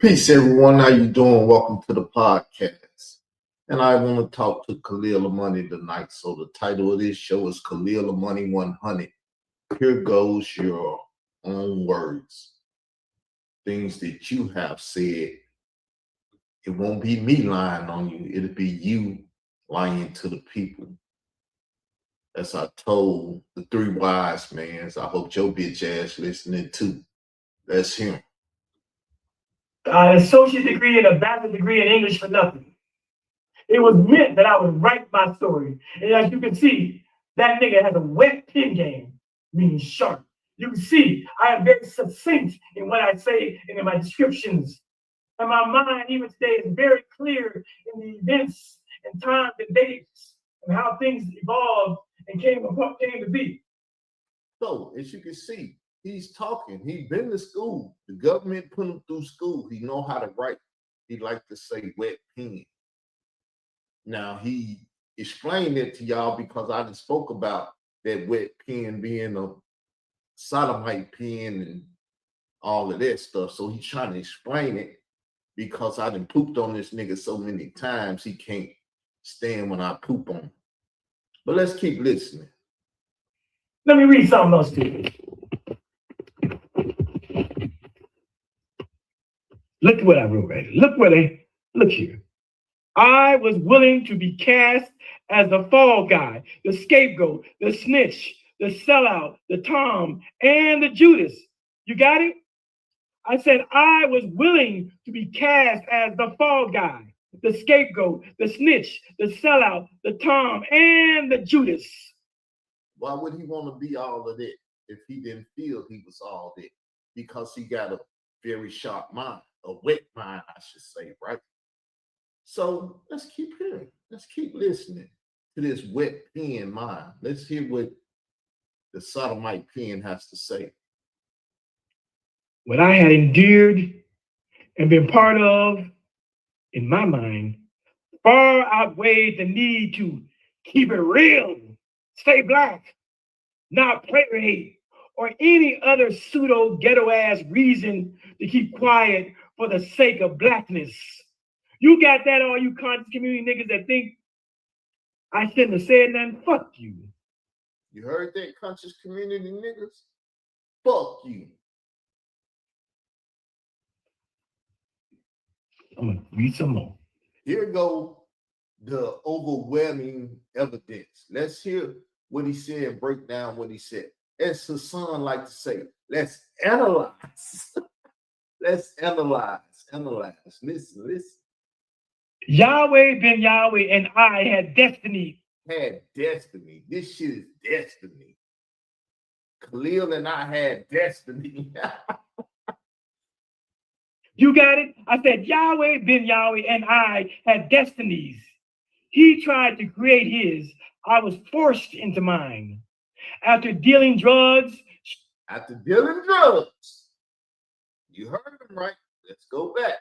Peace, everyone. How you doing? Welcome to the podcast. And I want to talk to Khalil Money tonight. So the title of this show is Khalil Money 100. Here goes your own words. Things that you have said. It won't be me lying on you. It'll be you lying to the people. As I told the three wise men, I hope your bitch ass listening too. That's him. An associate degree and a bachelor's degree in English for nothing. It was meant that I would write my story. And as you can see, that nigga has a wet pen game, meaning sharp. You can see I am very succinct in what I say and in my descriptions. And my mind, even today, is very clear in the events and times and dates and how things evolved and came to be. So, as you can see, he's talking. He's been to school. The government put him through school. He know how to write. He like to say wet pen. Now, he explained it to y'all because I just spoke about that wet pen being a sodomite pen and all of that stuff. So he's trying to explain it because I done pooped on this nigga so many times he can't stand when I poop on him. But let's keep listening. Let me read something else to you. Look at what I wrote right here. Look here. I was willing to be cast as the fall guy, the scapegoat, the snitch, the sellout, the Tom, and the Judas. You got it? I said I was willing to be cast as the fall guy, the scapegoat, the snitch, the sellout, the Tom, and the Judas. Why would he want to be all of that if he didn't feel he was all that? Because he got a very sharp mind, a wet mind, I should say, right? So let's keep hearing. Let's keep listening to this wet pen mind. Let's hear what the sodomite pen has to say. What I had endured and been part of, in my mind, far outweighed the need to keep it real, stay black, not play or any other pseudo ghetto ass reason to keep quiet for the sake of blackness. You got that, all you conscious community niggas that think I shouldn't have said nothing? Fuck you. You heard that, conscious community niggas? Fuck you. I'm gonna read some more. Here go the overwhelming evidence. Let's hear what he said and break down what he said. As Hassan like to say, let's analyze. Let's analyze. Listen. Yahweh ben Yahweh and I had destiny. Had destiny. This shit is destiny. Khalil and I had destiny. You got it? I said Yahweh ben Yahweh and I had destinies. He tried to create his. I was forced into mine. After dealing drugs. You heard him, right? Let's go back.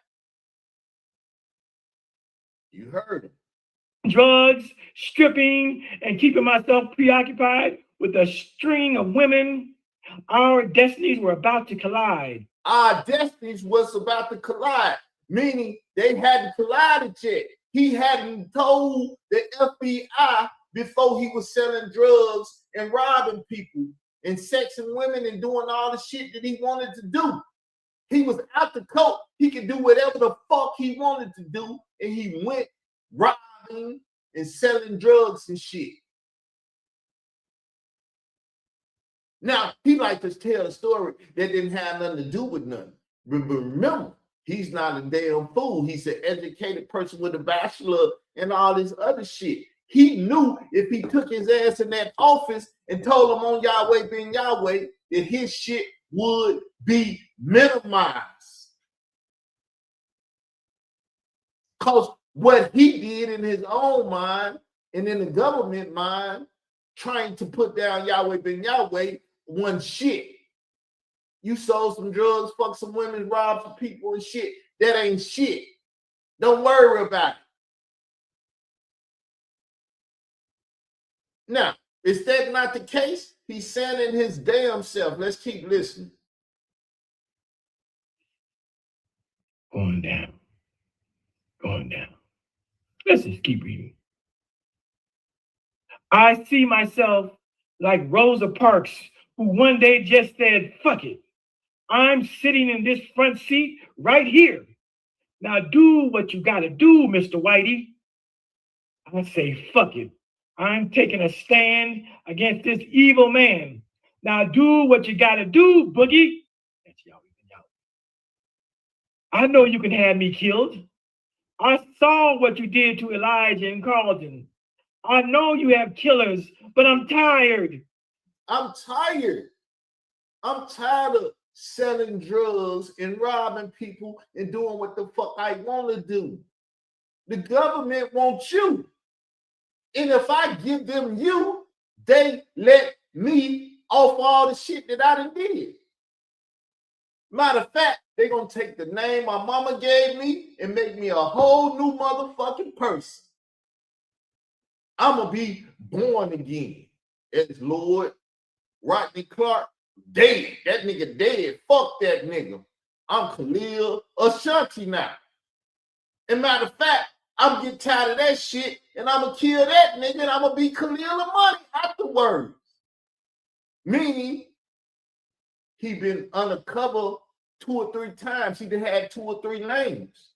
You heard him. Drugs, stripping, and keeping myself preoccupied with a string of women. Our destinies were about to collide. Our destinies was about to collide, meaning they hadn't collided yet. He hadn't told the FBI before he was selling drugs and robbing people and sexing women and doing all the shit that he wanted to do. He was out the coat. He could do whatever the fuck he wanted to do, and he went robbing and selling drugs and shit. Now, he likes to tell a story that didn't have nothing to do with nothing. But remember, he's not a damn fool. He's an educated person with a bachelor and all this other shit. He knew if he took his ass in that office and told him on Yahweh being Yahweh that his shit would be minimized. Because what he did in his own mind and in the government mind, trying to put down Yahweh ben Yahweh, one shit. You sold some drugs, fuck some women, robbed some people and shit. That ain't shit. Don't worry about it. Now, is that not the case? He's saying in his damn self. Let's keep listening. Going down. Going down. Let's just keep reading. I see myself like Rosa Parks, who one day just said, fuck it. I'm sitting in this front seat right here. Now do what you gotta do, Mr. Whitey. I say, fuck it. I'm taking a stand against this evil man. Now do what you gotta do, Boogie. That's y'all. I know you can have me killed. I saw what you did to Elijah and Carlton. I know you have killers, but I'm tired. I'm tired. I'm tired of selling drugs and robbing people and doing what the fuck I want to do. The government wants you. And if I give them you, they let me off all the shit that I done did. Matter of fact, they're going to take the name my mama gave me and make me a whole new motherfucking person. I'm going to be born again as Lord Rodney Clark. Dead. That nigga dead. Fuck that nigga. I'm Khalil Ashanti now. And matter of fact, I'm getting tired of that shit and I'm going to kill that nigga and I'm going to be Khalil Amani afterwards. Meaning, he been undercover 2 or 3 times. He done had 2 or 3 names.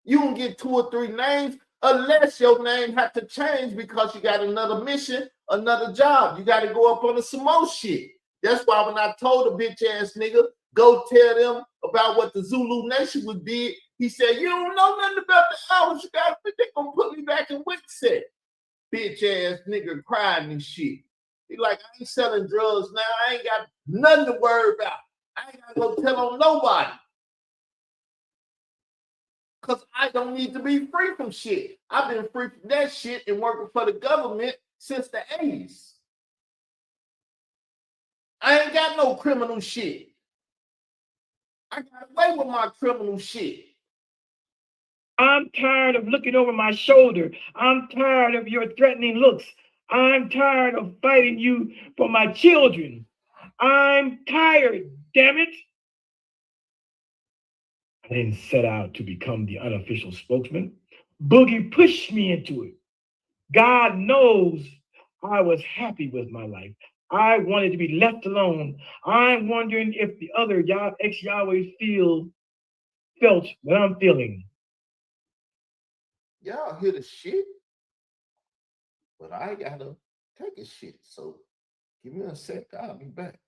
You don't get 2 or 3 names unless your name had to change because you got another mission, another job. You got to go up on some more shit. That's why when I told the bitch ass nigga, go tell them about what the Zulu Nation would did, he said, you don't know nothing about the hours. You got to they gonna put me back in Wixset. Bitch ass nigga crying and shit. He like, I ain't selling drugs now. I ain't got nothing to worry about. I ain't gotta go tell on nobody. Because I don't need to be free from shit. I've been free from that shit and working for the government since the 80s. I ain't got no criminal shit. I got away with my criminal shit. I'm tired of looking over my shoulder. I'm tired of your threatening looks. I'm tired of fighting you for my children. I'm tired, damn it. I didn't set out to become the unofficial spokesman. Boogie pushed me into it. God knows I was happy with my life. I wanted to be left alone. I'm wondering if the other ex-Yahwehs felt what I'm feeling. Y'all hear the shit? But I gotta take a shit. So give me a sec. I'll be back.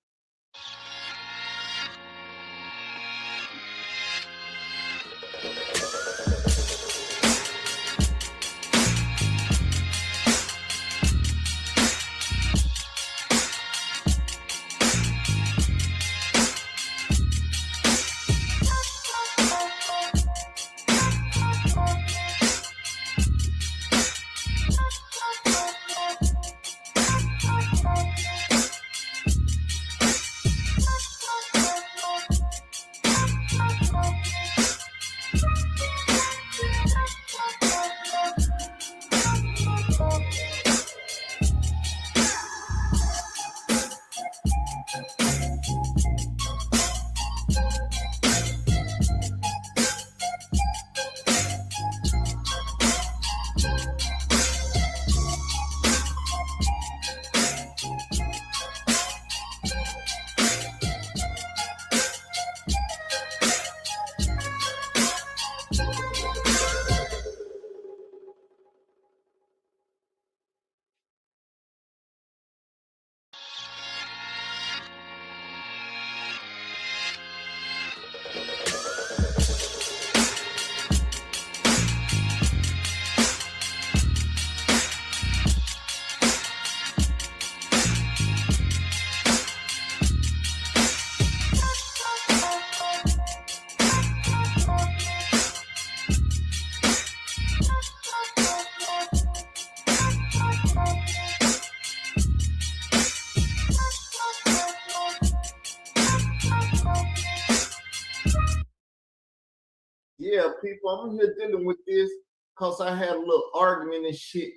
Yeah, people, I'm here dealing with this because I had a little argument and shit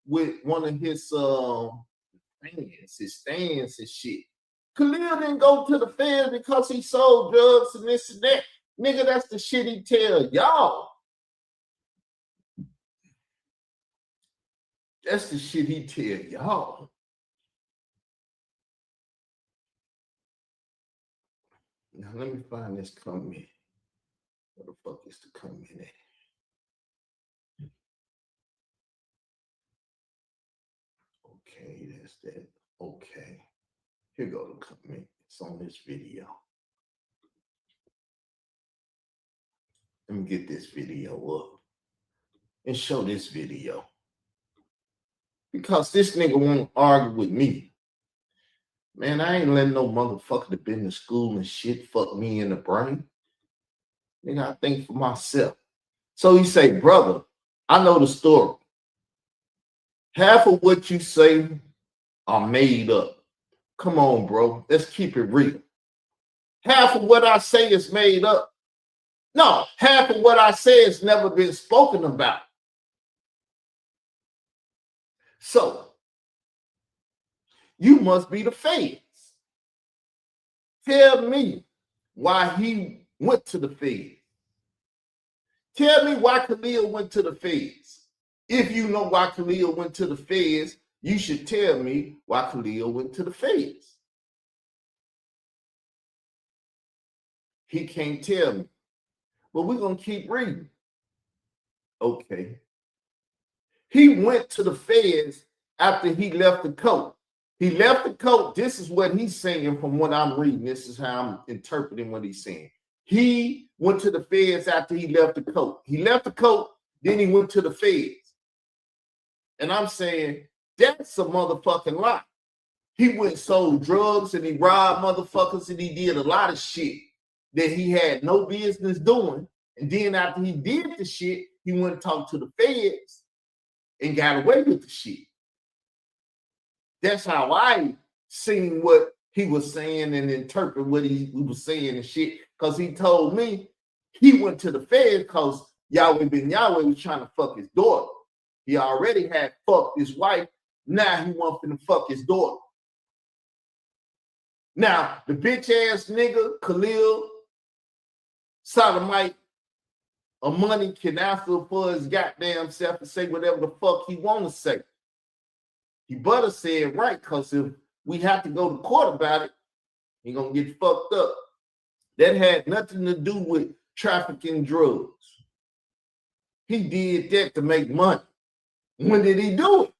with one of his stands and shit. Khalil didn't go to the feds because he sold drugs and this and that. Nigga, that's the shit he tell y'all. That's the shit he tell y'all. Now let me find this comment. Where the fuck is the comment at? Okay, that's that. Okay. Here go the comment. It's on this video. Let me get this video up and show this video. Because this nigga won't argue with me. Man, I ain't letting no motherfucker that been to school and shit fuck me in the brain. Nigga, I think for myself. So he say, brother, I know the story. Half of what you say are made up. Come on, bro. Let's keep it real. Half of what I say is made up. No, half of what I say has never been spoken about. So, you must be the feds. Tell me why he went to the feds. Tell me why Khalil went to the feds. If you know why Khalil went to the feds, you should tell me why Khalil went to the feds. He can't tell me. But we're going to keep reading. Okay. He went to the feds after he left the coat. He left the coat. This is what he's saying from what I'm reading. This is how I'm interpreting what he's saying. He went to the feds after he left the coat. He left the coat, then he went to the feds. And I'm saying, that's a motherfucking lie. He went and sold drugs and he robbed motherfuckers and he did a lot of shit that he had no business doing. And then after he did the shit, he went and talked to the feds and got away with the shit. That's how I seen what he was saying and interpret what he was saying and shit. Because he told me he went to the feds because Yahweh Ben Yahweh was trying to fuck his daughter. He already had fucked his wife. Now he wanted to fuck his daughter. Now, the bitch ass nigga, Khalil, sodomite, or money can answer for his goddamn self and say whatever the fuck he want to say. He better say it right, because if we have to go to court about it, he gonna get fucked up. That had nothing to do with trafficking drugs. He did that to make money. When did he do it?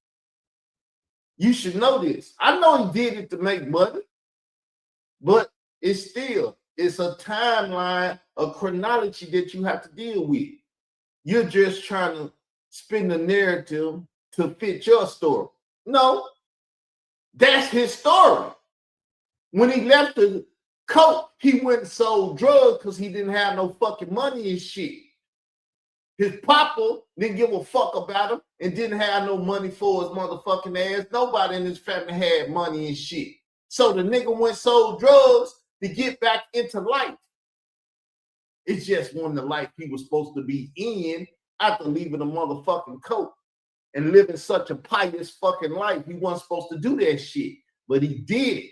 You should know this. I know he did it to make money, but it's a timeline, a chronology that you have to deal with. You're just trying to spin the narrative to fit your story. No, that's his story. When he left the coat, he went and sold drugs because he didn't have no fucking money and shit. His papa didn't give a fuck about him and didn't have no money for his motherfucking ass. Nobody in his family had money and shit. So the nigga went and sold drugs to get back into life. It's just one the life he was supposed to be in after leaving the motherfucking coat and living such a pious fucking life. He wasn't supposed to do that shit, but he did it.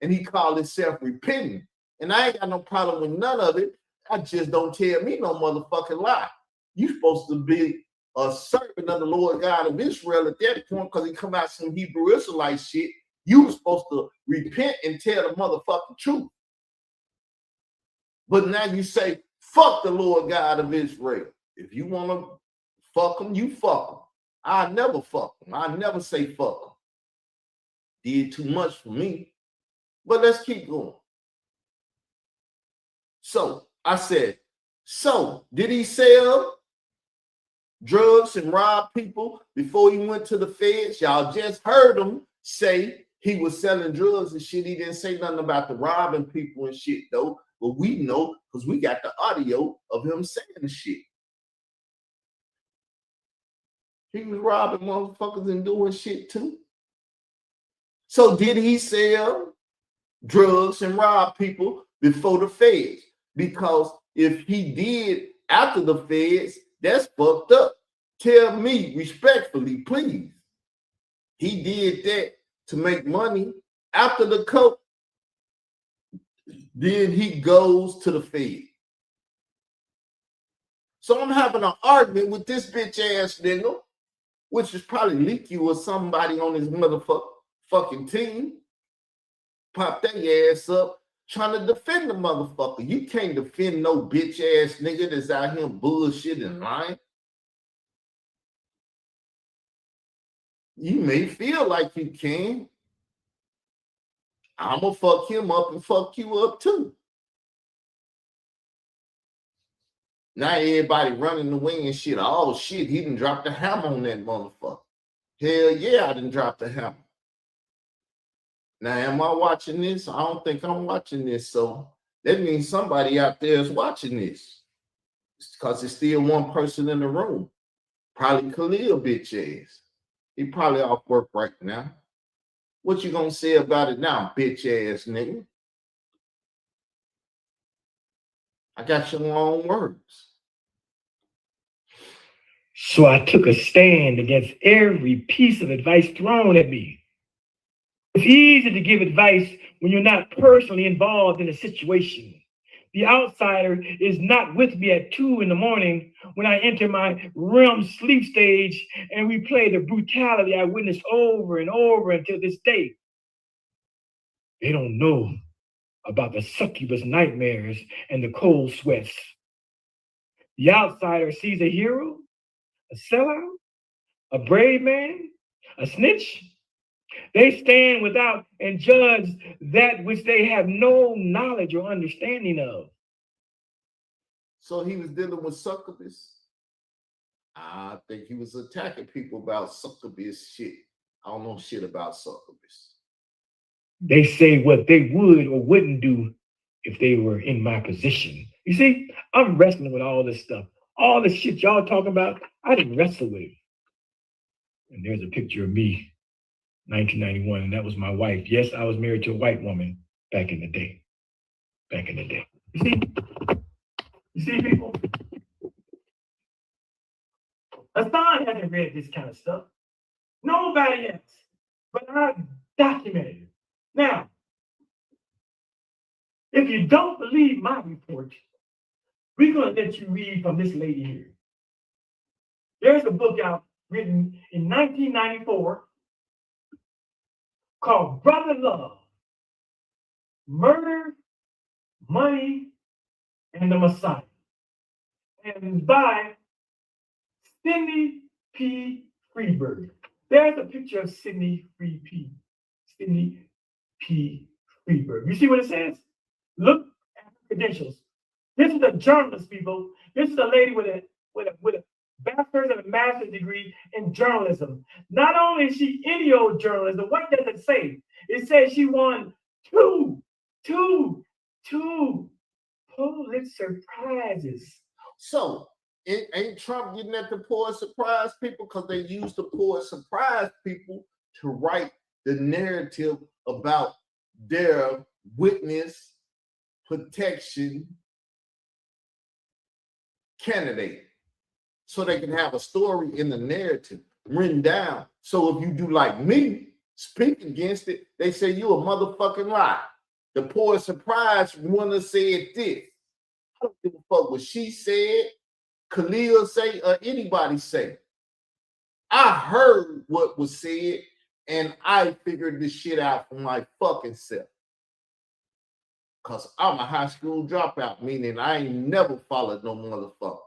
And he called himself repenting. And I ain't got no problem with none of it. I just don't tell me no motherfucking lie. You supposed to be a servant of the Lord God of Israel at that point, because he come out some Hebrew Israelite shit. You were supposed to repent and tell the motherfucking truth. But now you say, fuck the Lord God of Israel. If you want to fuck him, you fuck him. I never fuck him. I never say fuck him. Did too much for me. But let's keep going. So I said, so did he sell drugs and rob people before he went to the feds? Y'all just heard him say he was selling drugs and shit. He didn't say nothing about the robbing people and shit, though. But we know because we got the audio of him saying the shit. He was robbing motherfuckers and doing shit too. So did he sell drugs and rob people before the feds? Because if he did after the feds, that's fucked up. Tell me respectfully, please. He did that to make money after the coke. Then he goes to the feds. So I'm having an argument with this bitch ass nigga, which is probably Leaky or somebody on his motherfucking team. Pop their ass up trying to defend the motherfucker. You can't defend no bitch ass nigga that's out here bullshitting and lying. You may feel like you can. I'm gonna fuck him up and fuck you up too. Now everybody running the wing and shit. Oh shit, he done dropped the hammer on that motherfucker. Hell yeah, I done dropped the hammer. Now, am I watching this? I don't think I'm watching this. So that means somebody out there is watching this. Because there's still one person in the room. Probably Khalil bitch ass. He probably off work right now. What you gonna say about it now, bitch ass nigga? I got your own words. So I took a stand against every piece of advice thrown at me. It's easy to give advice when you're not personally involved in a situation. The outsider is not with me at 2 a.m. when I enter my REM sleep stage and replay the brutality I witnessed over and over until this day. They don't know about the succubus nightmares and the cold sweats. The outsider sees a hero, a sellout, a brave man, a snitch. They stand without and judge that which they have no knowledge or understanding of. So he was dealing with succubus. I think he was attacking people about succubus shit. I don't know shit about succubus. They say what they would or wouldn't do if they were in my position. You see, I'm wrestling with all this stuff. All the shit y'all talking about, I didn't wrestle with it. And there's a picture of me, 1991, and that was my wife. Yes, I was married to a white woman back in the day. Back in the day. You see, people? Hassan hasn't read this kind of stuff. Nobody else. But I documented it. Now, if you don't believe my report, we're going to let you read from this lady here. There's a book out written in 1994 called Brother Love, Murder, Money, and the Messiah. And it's by Sidney P. Freeberg. There's a picture of Sidney P. Freeberg. You see what it says? Look at the credentials. This is a journalist, people. This is a lady with a bachelor's and a master's degree in journalism. Not only is she in old journalism, what does it say? It says she won two Pulitzer Prizes. So ain't Trump getting at the Pulitzer Prize people because they use the Pulitzer Prize people to write the narrative about their witness protection candidate, so they can have a story in the narrative written down. So if you do like me, speak against it, they say you a motherfucking lie. The Pulitzer Prize winner said this. I don't give a fuck what she said, Khalil say, or anybody say. I heard what was said, and I figured this shit out for my fucking self. Because I'm a high school dropout, meaning I ain't never followed no motherfucker.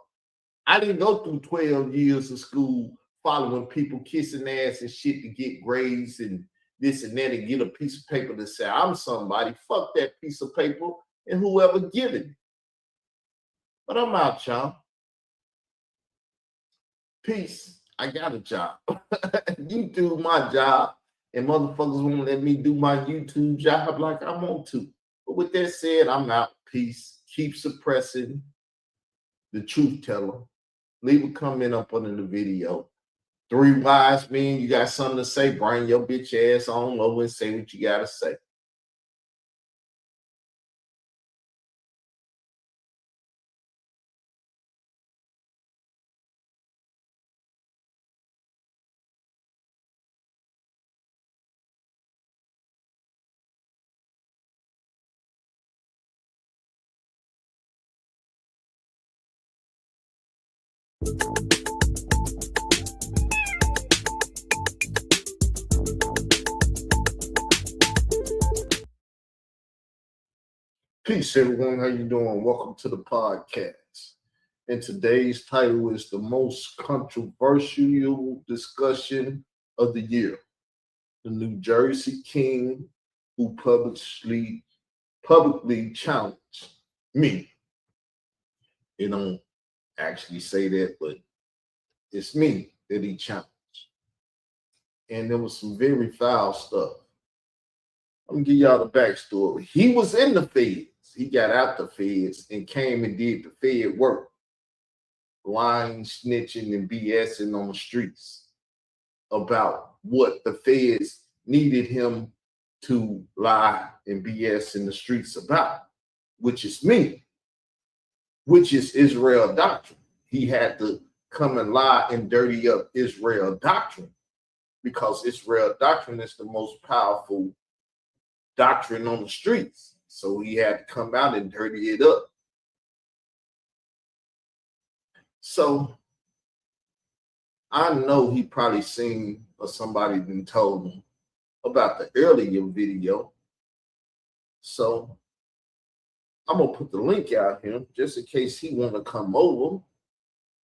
I didn't go through 12 years of school following people kissing ass and shit to get grades and this and that and get a piece of paper to say I'm somebody. Fuck that piece of paper and whoever give it. But I'm out, y'all. Peace. I got a job. You do my job, and motherfuckers won't let me do my YouTube job like I want to. But with that said, I'm out. Peace. Keep suppressing the truth teller. Leave a comment up under the video. 3 wise men, you got something to say, bring your bitch ass on over and say what you gotta say. Peace, everyone. How you doing? Welcome to the podcast. And today's title is the most controversial discussion of the year. The New Jersey King who publicly challenged me. It don't actually say that, but it's me that he challenged. And there was some very foul stuff. I'm gonna give y'all the backstory. He was in the feds. He got out the feds and came and did the fed work, lying, snitching, and BSing on the streets about what the feds needed him to lie and BS in the streets about, which is me, which is Israel doctrine. He had to come and lie and dirty up Israel doctrine because Israel doctrine is the most powerful doctrine on the streets. So he had to come out and dirty it up. So I know he probably seen or somebody then told him about the earlier video. So I'm gonna put the link out here just in case he want to come over.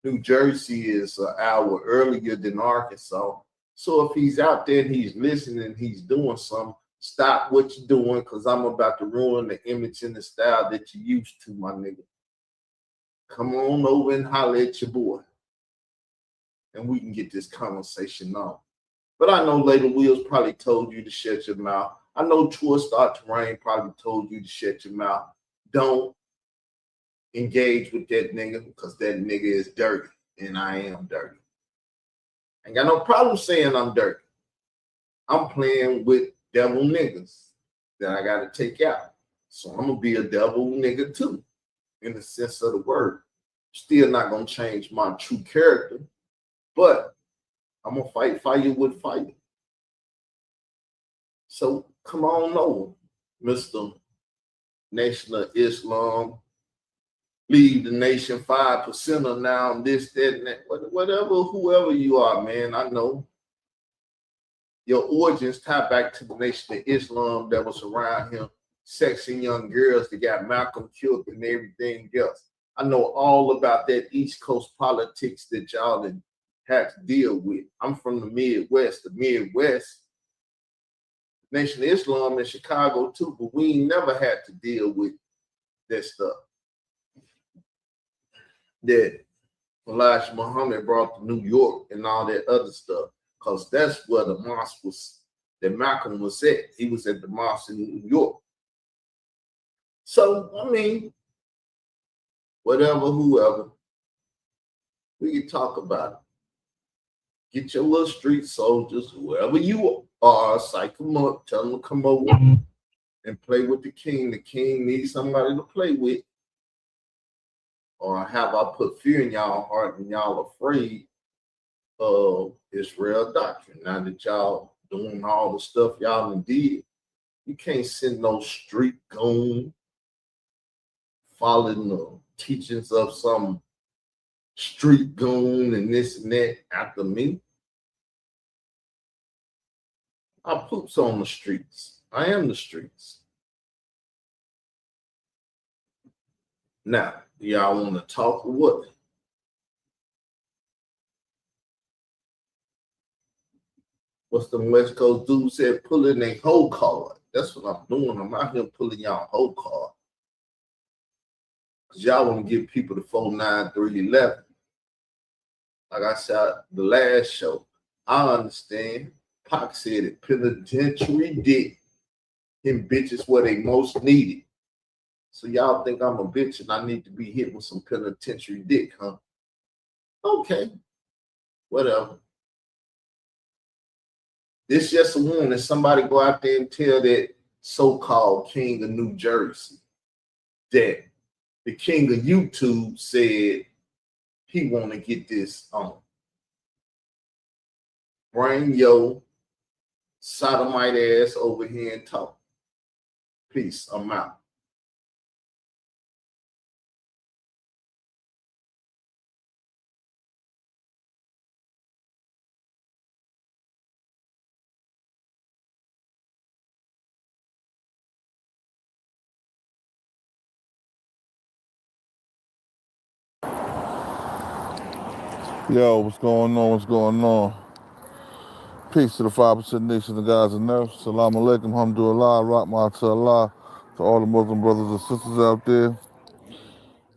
New Jersey is an hour earlier than Arkansas. So if he's out there and he's listening, he's doing something, stop what you're doing, because I'm about to ruin the image and the style that you used to, my nigga. Come on over and holler at your boy. And we can get this conversation on. But I know Later Wheels probably told you to shut your mouth. I know Tour Star Terrain probably told you to shut your mouth. Don't engage with that nigga because that nigga is dirty. And I am dirty. Ain't got no problem saying I'm dirty. I'm playing with devil niggas that I got to take out. So I'm going to be a devil nigga too, in the sense of the word. Still not going to change my true character, but I'm going to fight fire with fire. So come on over, Mr. Nation of Islam. Leave the nation 5% now, this, that, and that. Whatever, whoever you are, man, I know. Your origins tie back to the Nation of Islam that was around him, sexing young girls that got Malcolm killed and everything else. I know all about that East Coast politics that y'all had to deal with. I'm from the Midwest. The Midwest, Nation of Islam in Chicago too, but we ain't never had to deal with that stuff that Elijah Muhammad brought to New York and all that other stuff. Because that's where the mosque was, that Malcolm was at. He was at the mosque in New York. So, I mean, whatever, whoever, we can talk about it. Get your little street soldiers, whoever you are, psych them up, tell them to come over and play with the king. The king needs somebody to play with. Or have I put fear in y'all heart and y'all afraid of Israel doctrine? Now that y'all doing all the stuff y'all did, you can't send no street goon following the teachings of some street goon and this and that after me. I poops on the streets. I am the streets. Now, do y'all want to talk or what? What's the West Coast dude said? Pulling a whole card. That's what I'm doing. I'm out here pulling y'all whole card. Because y'all want to give people the 49311. Like I said, the last show, I understand. Pac said it. Penitentiary dick. Him bitches where they most needed. So y'all think I'm a bitch and I need to be hit with some penitentiary dick, huh? Okay. Whatever. This just a warning. Somebody go out there and tell that so-called king of New Jersey that the king of YouTube said he want to get this on. Bring your sodomite ass over here and talk. Peace. I'm out. Yo, what's going on? What's going on? Peace to the 5% nation of guys and nerfs. Salam alaikum, alhamdulillah, rahmah to Allah, to all the Muslim brothers and sisters out there.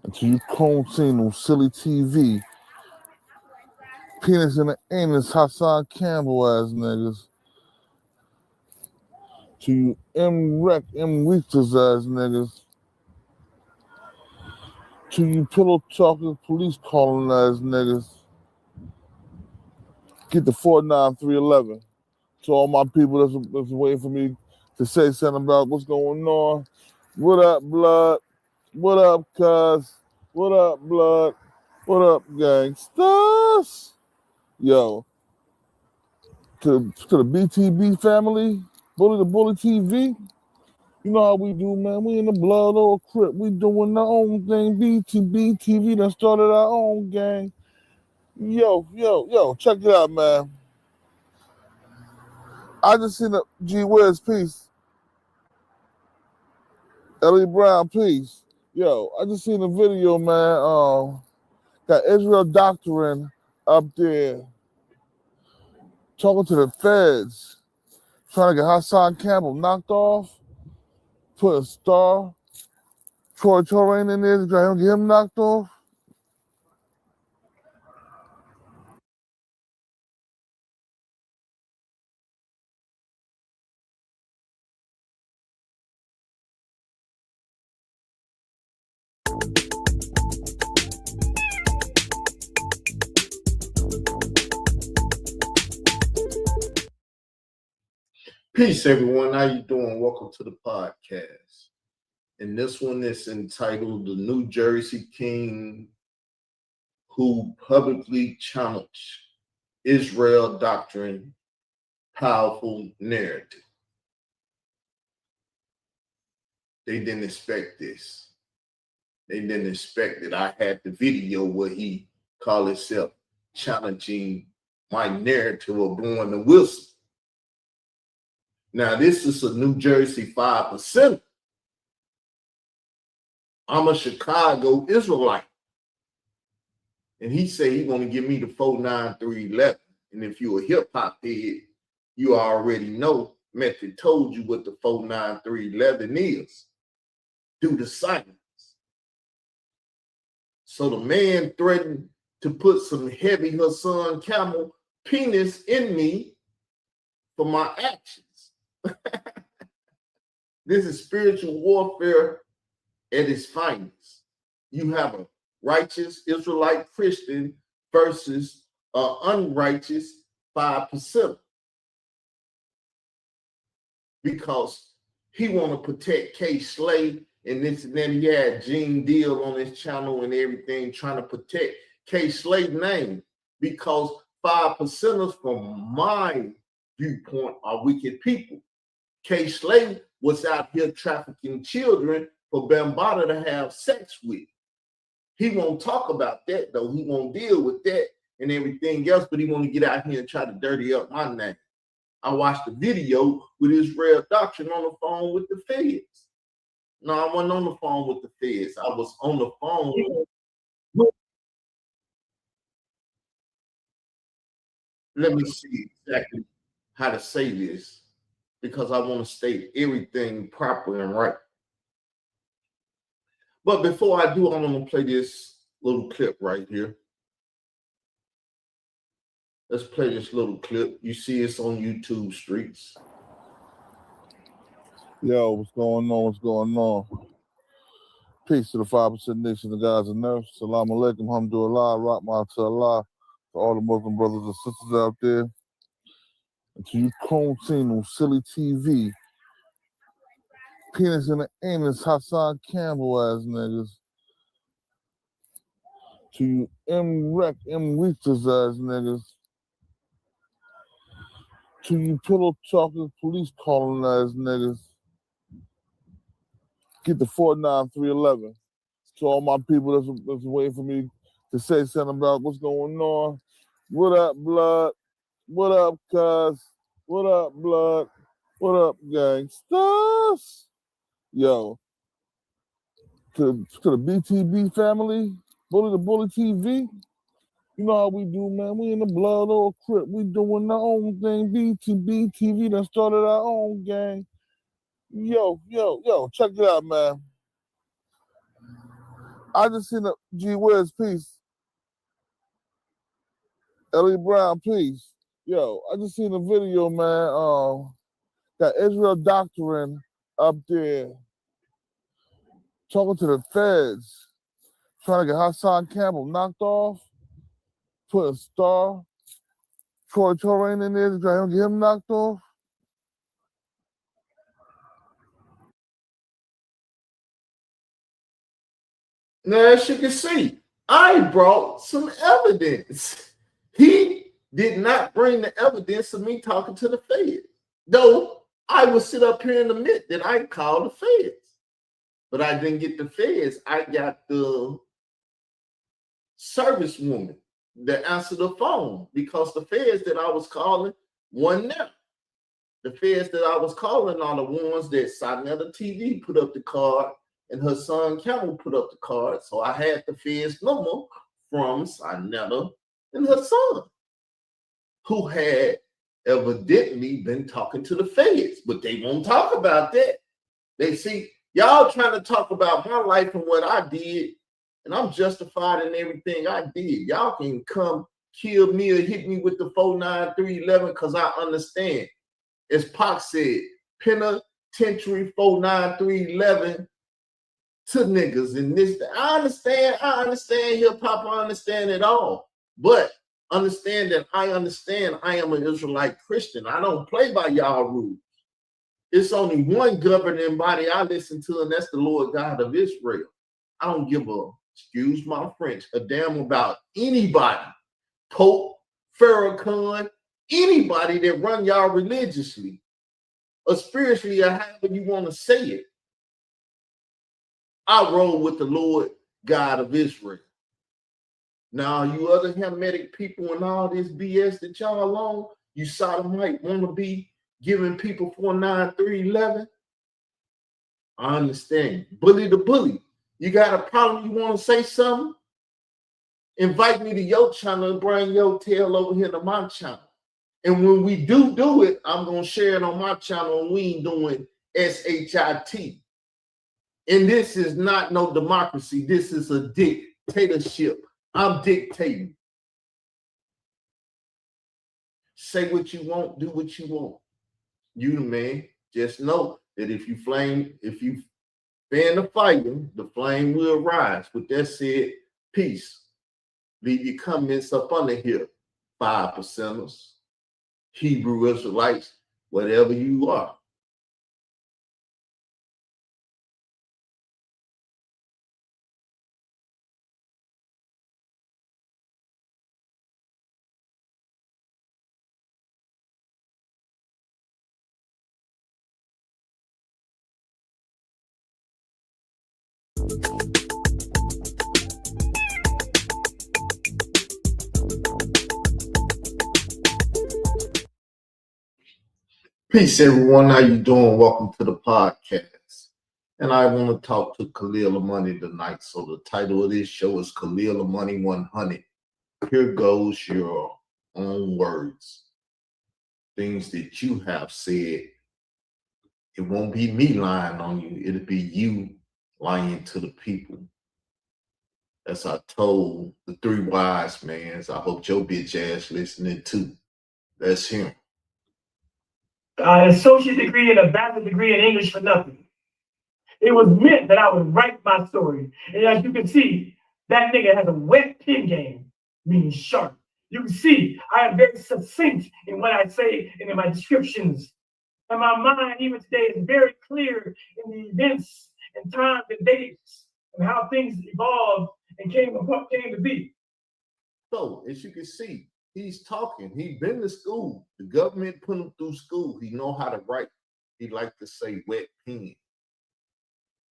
And to you Cone silly TV, penis in the anus, Hassan Campbell ass niggas. To you M-Rec, M-Reachers ass niggas. To you pillow talking, police calling ass niggas. Get the 49311. To all my people that's waiting for me to say something about what's going on. What up, blood? What up, cuz? What up, blood? What up, gangsters? Yo, to the BTB family, Bully the Bully TV. You know how we do, man. We in the blood or crip. We doing our own thing. BTB TV done started our own gang. Yo, check it out, man. I just seen a G Wiz piece. Ellie Brown piece. Yo, I just seen a video, man. Got Israel Doctrine up there talking to the feds, trying to get Hassan Campbell knocked off, put a star, Troy Torain in there to try to get him knocked off. Peace, everyone. How you doing? Welcome to the podcast. And this one is entitled "The New Jersey King Who Publicly Challenged Israel Doctrine Powerful Narrative." They didn't expect this. They didn't expect it. I had the video where he called himself challenging my narrative of going to Wilson. Now, this is a New Jersey 5%. I'm a Chicago Israelite. And he said he want to give me the 49311. And if you're a hip-hop head, you already know Method told you what the 49311 is. Do the silence. So the man threatened to put some heavy Hassan Camel penis in me for my actions. This is spiritual warfare at its finest. You have a righteous Israelite Christian versus an unrighteous 5%. Because he want to protect K. Slay and this and then he had Gene Deal on his channel and everything trying to protect K. Slay's name because 5%ers from my viewpoint are wicked people. K. Slay was out here trafficking children for Bambaataa to have sex with. He won't talk about that though. He won't deal with that and everything else, but he want to get out here and try to dirty up my name. I watched the video with Israel Doctrine on the phone with the feds. No, I wasn't on the phone with the feds. I was on the phone with... Let me see exactly how to say this because I want to state everything proper and right. But before I do, I'm going to play this little clip right here. Let's play this little clip. You see it's on YouTube streets. Yo, what's going on? What's going on? Peace to the 5% nation of guys and nerfs. Salam alaikum, alhamdulillah, rahmah to Allah, to all the Muslim brothers and sisters out there. And to you Cone silly TV, penis in the anus, Hassan Campbell ass niggas. To you M-Rec, M-Reachers ass niggas. To you pillow talking, police calling ass niggas. Get the 49311. To all my people that's waiting for me to say something about what's going on. What up, blood? What up, cuz? What up, blood? What up, gangsters? Yo, to the BTB family, Bully the Bully TV. You know how we do, man. We in the blood or crip. We doing our own thing. BTB TV done started our own gang. Yo, check it out, man. I just seen a G Wiz piece. Ellie Brown piece. Yo, I just seen a video, man. Got Israel Doctrine up there talking to the feds, trying to get Hassan Campbell knocked off, put a star, Troy Torain in there to try to get him knocked off. Now, as you can see, I brought some evidence. He did not bring the evidence of me talking to the feds, though I would sit up here and admit that I called the feds. But I didn't get the feds. I got the service woman that answered the phone, because the feds that I was calling wasn't there. The feds that I was calling are the ones that Sinetta TV put up the card and her son Campbell put up the card. So I had the feds number from Sinetta and her son, who had evidently been talking to the feds, but they won't talk about that. They see y'all trying to talk about my life and what I did, and I'm justified in everything I did. Y'all can come kill me or hit me with the 49311 because I understand. As Pac said, penitentiary 49311 to niggas in this. I understand hip hop, I understand it all. But understand that I am an Israelite Christian. I don't play by y'all rules. It's only one governing body I listen to, and that's the Lord God of Israel. I don't give a, excuse my French, a damn about anybody, Pope, Farrakhan, anybody that run y'all religiously or spiritually, or however you want to say it. I roll with the Lord God of Israel. Now, you other Hamitic people and all this BS that y'all on, you sodomite want to be giving people 49311. I understand. Bully the bully. You got a problem? You want to say something? Invite me to your channel and bring your tail over here to my channel. And when we do it, I'm going to share it on my channel, and we ain't doing SHIT. And this is not no democracy. This is a dictatorship. I'm dictating. Say what you want, do what you want. You the man. Just know that if you fan the fire, the flame will rise. With that said, peace. Leave your comments up under here. 5%ers, Hebrew Israelites, whatever you are. Peace, everyone. How you doing? Welcome to the podcast. And I want to talk to Khalil Money tonight. So the title of this show is Khalil Money 100. Here goes your own words. Things that you have said. It won't be me lying on you. It'll be you lying to the people. As I told the three wise mans, I hope your bitch ass listening too. That's him. An associate degree and a bachelor's degree in English for nothing. It was meant that I would write my story. And as you can see, that nigga has a wet pen game, meaning sharp. You can see I am very succinct in what I say and in my descriptions. And my mind, even today, is very clear in the events and times and dates and how things evolved and came to be. So, as you can see, he's talking. He's been to school. The government put him through school. He know how to write. He like to say wet pen.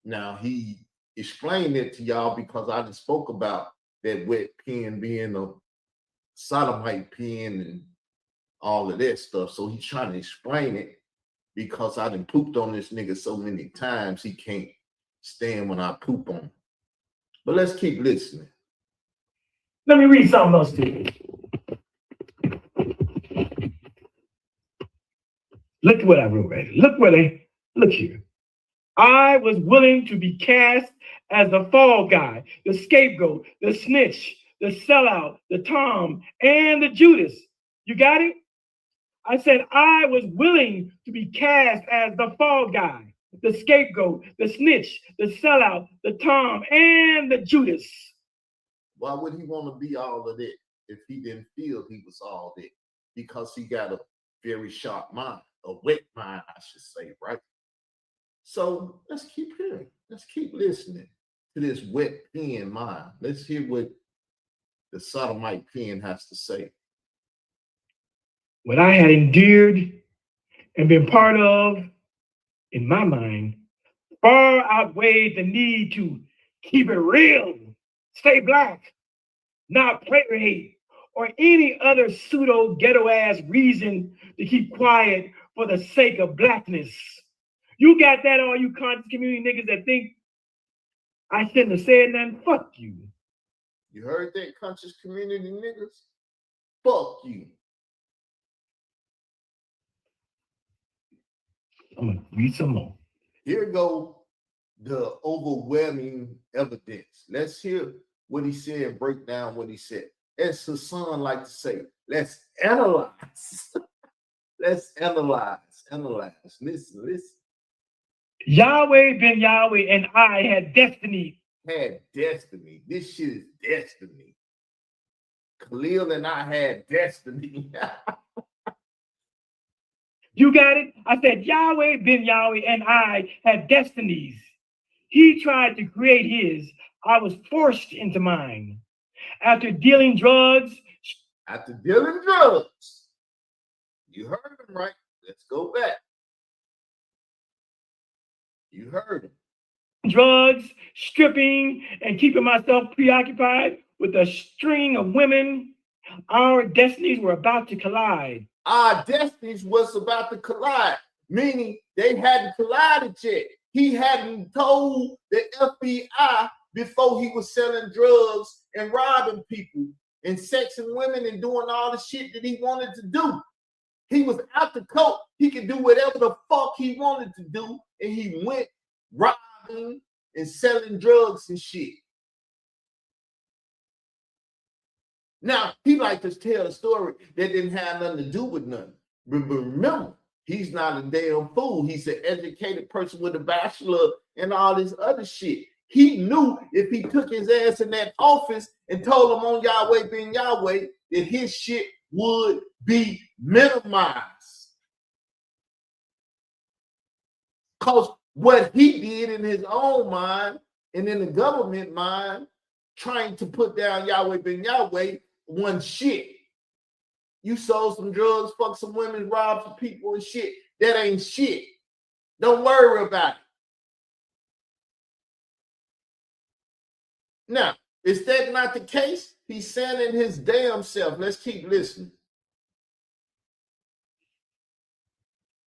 Now, he explained it to y'all because I just spoke about that wet pen being a sodomite pen and all of that stuff. So he's trying to explain it because I done pooped on this nigga so many times, he can't stand when I poop on him. But let's keep listening. Let me read something else to you. Look what I wrote right here. Look here. I was willing to be cast as the fall guy, the scapegoat, the snitch, the sellout, the Tom, and the Judas. You got it? I said I was willing to be cast as the fall guy, the scapegoat, the snitch, the sellout, the Tom, and the Judas. Why would he want to be all of that if he didn't feel he was all that? Because he got a very sharp mind, a wet mind, I should say, right? So let's keep hearing. Let's keep listening to this wet pen mind. Let's hear what the sodomite pen has to say. What I had endured and been part of, in my mind, far outweighed the need to keep it real, stay black, not player hate, or any other pseudo ghetto ass reason to keep quiet for the sake of blackness. You got that, all you conscious community niggas that think I shouldn't have said nothing? Fuck you. You heard that, conscious community niggas? Fuck you. I'm gonna read some more. Here go the overwhelming evidence. Let's hear what he said and break down what he said. As Hassan like to say, let's analyze. Let's analyze. Listen. Yahweh ben Yahweh and I had destiny. Had destiny. This shit is destiny. Khalil and I had destiny. You got it? I said Yahweh ben Yahweh and I had destinies. He tried to create his. I was forced into mine. After dealing drugs. You heard him, right? Let's go back. You heard him. Drugs, stripping, and keeping myself preoccupied with a string of women, our destinies were about to collide. Our destinies was about to collide, meaning they hadn't collided yet. He hadn't told the FBI before he was selling drugs and robbing people and sexing women and doing all the shit that he wanted to do. He was out the coat. He could do whatever the fuck he wanted to do, and he went robbing and selling drugs and shit. Now, he liked to tell a story that didn't have nothing to do with nothing. But remember, he's not a damn fool. He's an educated person with a bachelor and all this other shit. He knew if he took his ass in that office and told him on Yahweh being Yahweh that his shit would be minimized. Because what he did in his own mind and in the government mind, trying to put down Yahweh ben Yahweh, one shit. You sold some drugs, fuck some women, robbed some people and shit. That ain't shit. Don't worry about it. Now, is that not the case? He's saying in his damn self. Let's keep listening.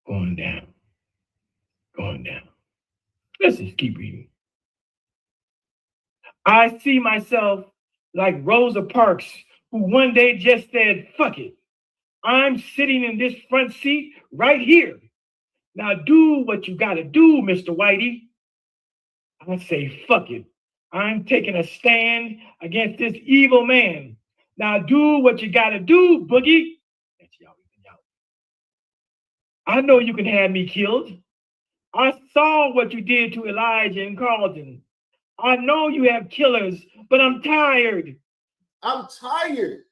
Going down. Let's just keep reading. I see myself like Rosa Parks, who one day just said, fuck it. I'm sitting in this front seat right here. Now do what you gotta do, Mr. Whitey. I say, fuck it. I'm taking a stand against this evil man. Now do what you gotta do, Boogie. That's Yahweh. I know you can have me killed. I saw what you did to Elijah and Carlton. I know you have killers, but I'm tired. I'm tired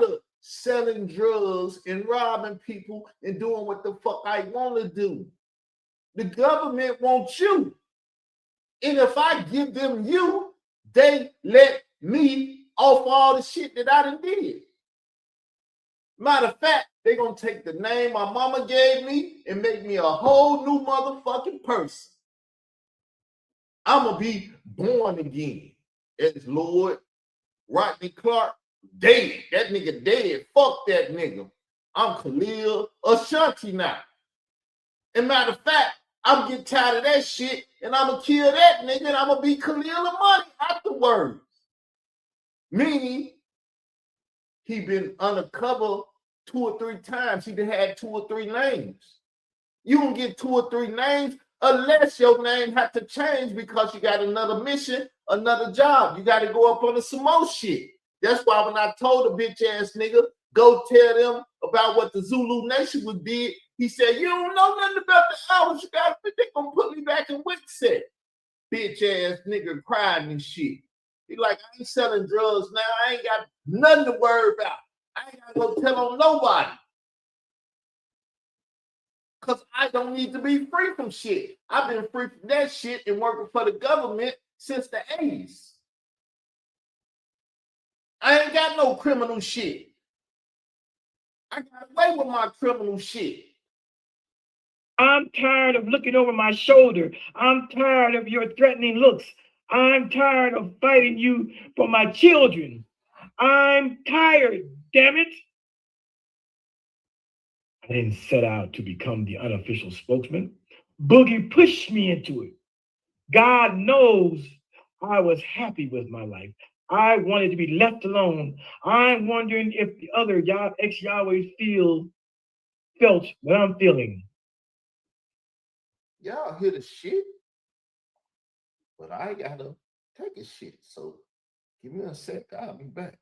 of selling drugs and robbing people and doing what the fuck I want to do. The government wants you. And if I give them you, they let me off all the shit that I done did. Matter of fact, they're going to take the name my mama gave me and make me a whole new motherfucking person. I'm going to be born again as Lord Rodney Clark. Dead. That nigga dead. Fuck that nigga. I'm Khalil Ashanti now. And matter of fact, I'm getting tired of that shit and I'm going to kill that nigga and I'm going to be Khalil of money afterwards. Meaning he been undercover 2 or 3 times. He done had 2 or 3 names. You don't get 2 or 3 names unless your name had to change because you got another mission, another job. You got to go up on some more shit. That's why when I told a bitch ass nigga, go tell them about what the Zulu Nation was did, he said, you don't know nothing about the hours. You got to, they gonna put me back in Wixset. Bitch ass nigga crying and shit. He like, I ain't selling drugs now. I ain't got nothing to worry about. I ain't got to go tell on nobody. Because I don't need to be free from shit. I've been free from that shit and working for the government since the 80s. I ain't got no criminal shit. I got away with my criminal shit. I'm tired of looking over my shoulder. I'm tired of your threatening looks. I'm tired of fighting you for my children. I'm tired, damn it. I didn't set out to become the unofficial spokesman. Boogie pushed me into it. God knows I was happy with my life. I wanted to be left alone. I'm wondering if the other ex-Yahwehs felt what I'm feeling. Y'all hear the shit? But I gotta take a shit. So give me a sec. I'll be back.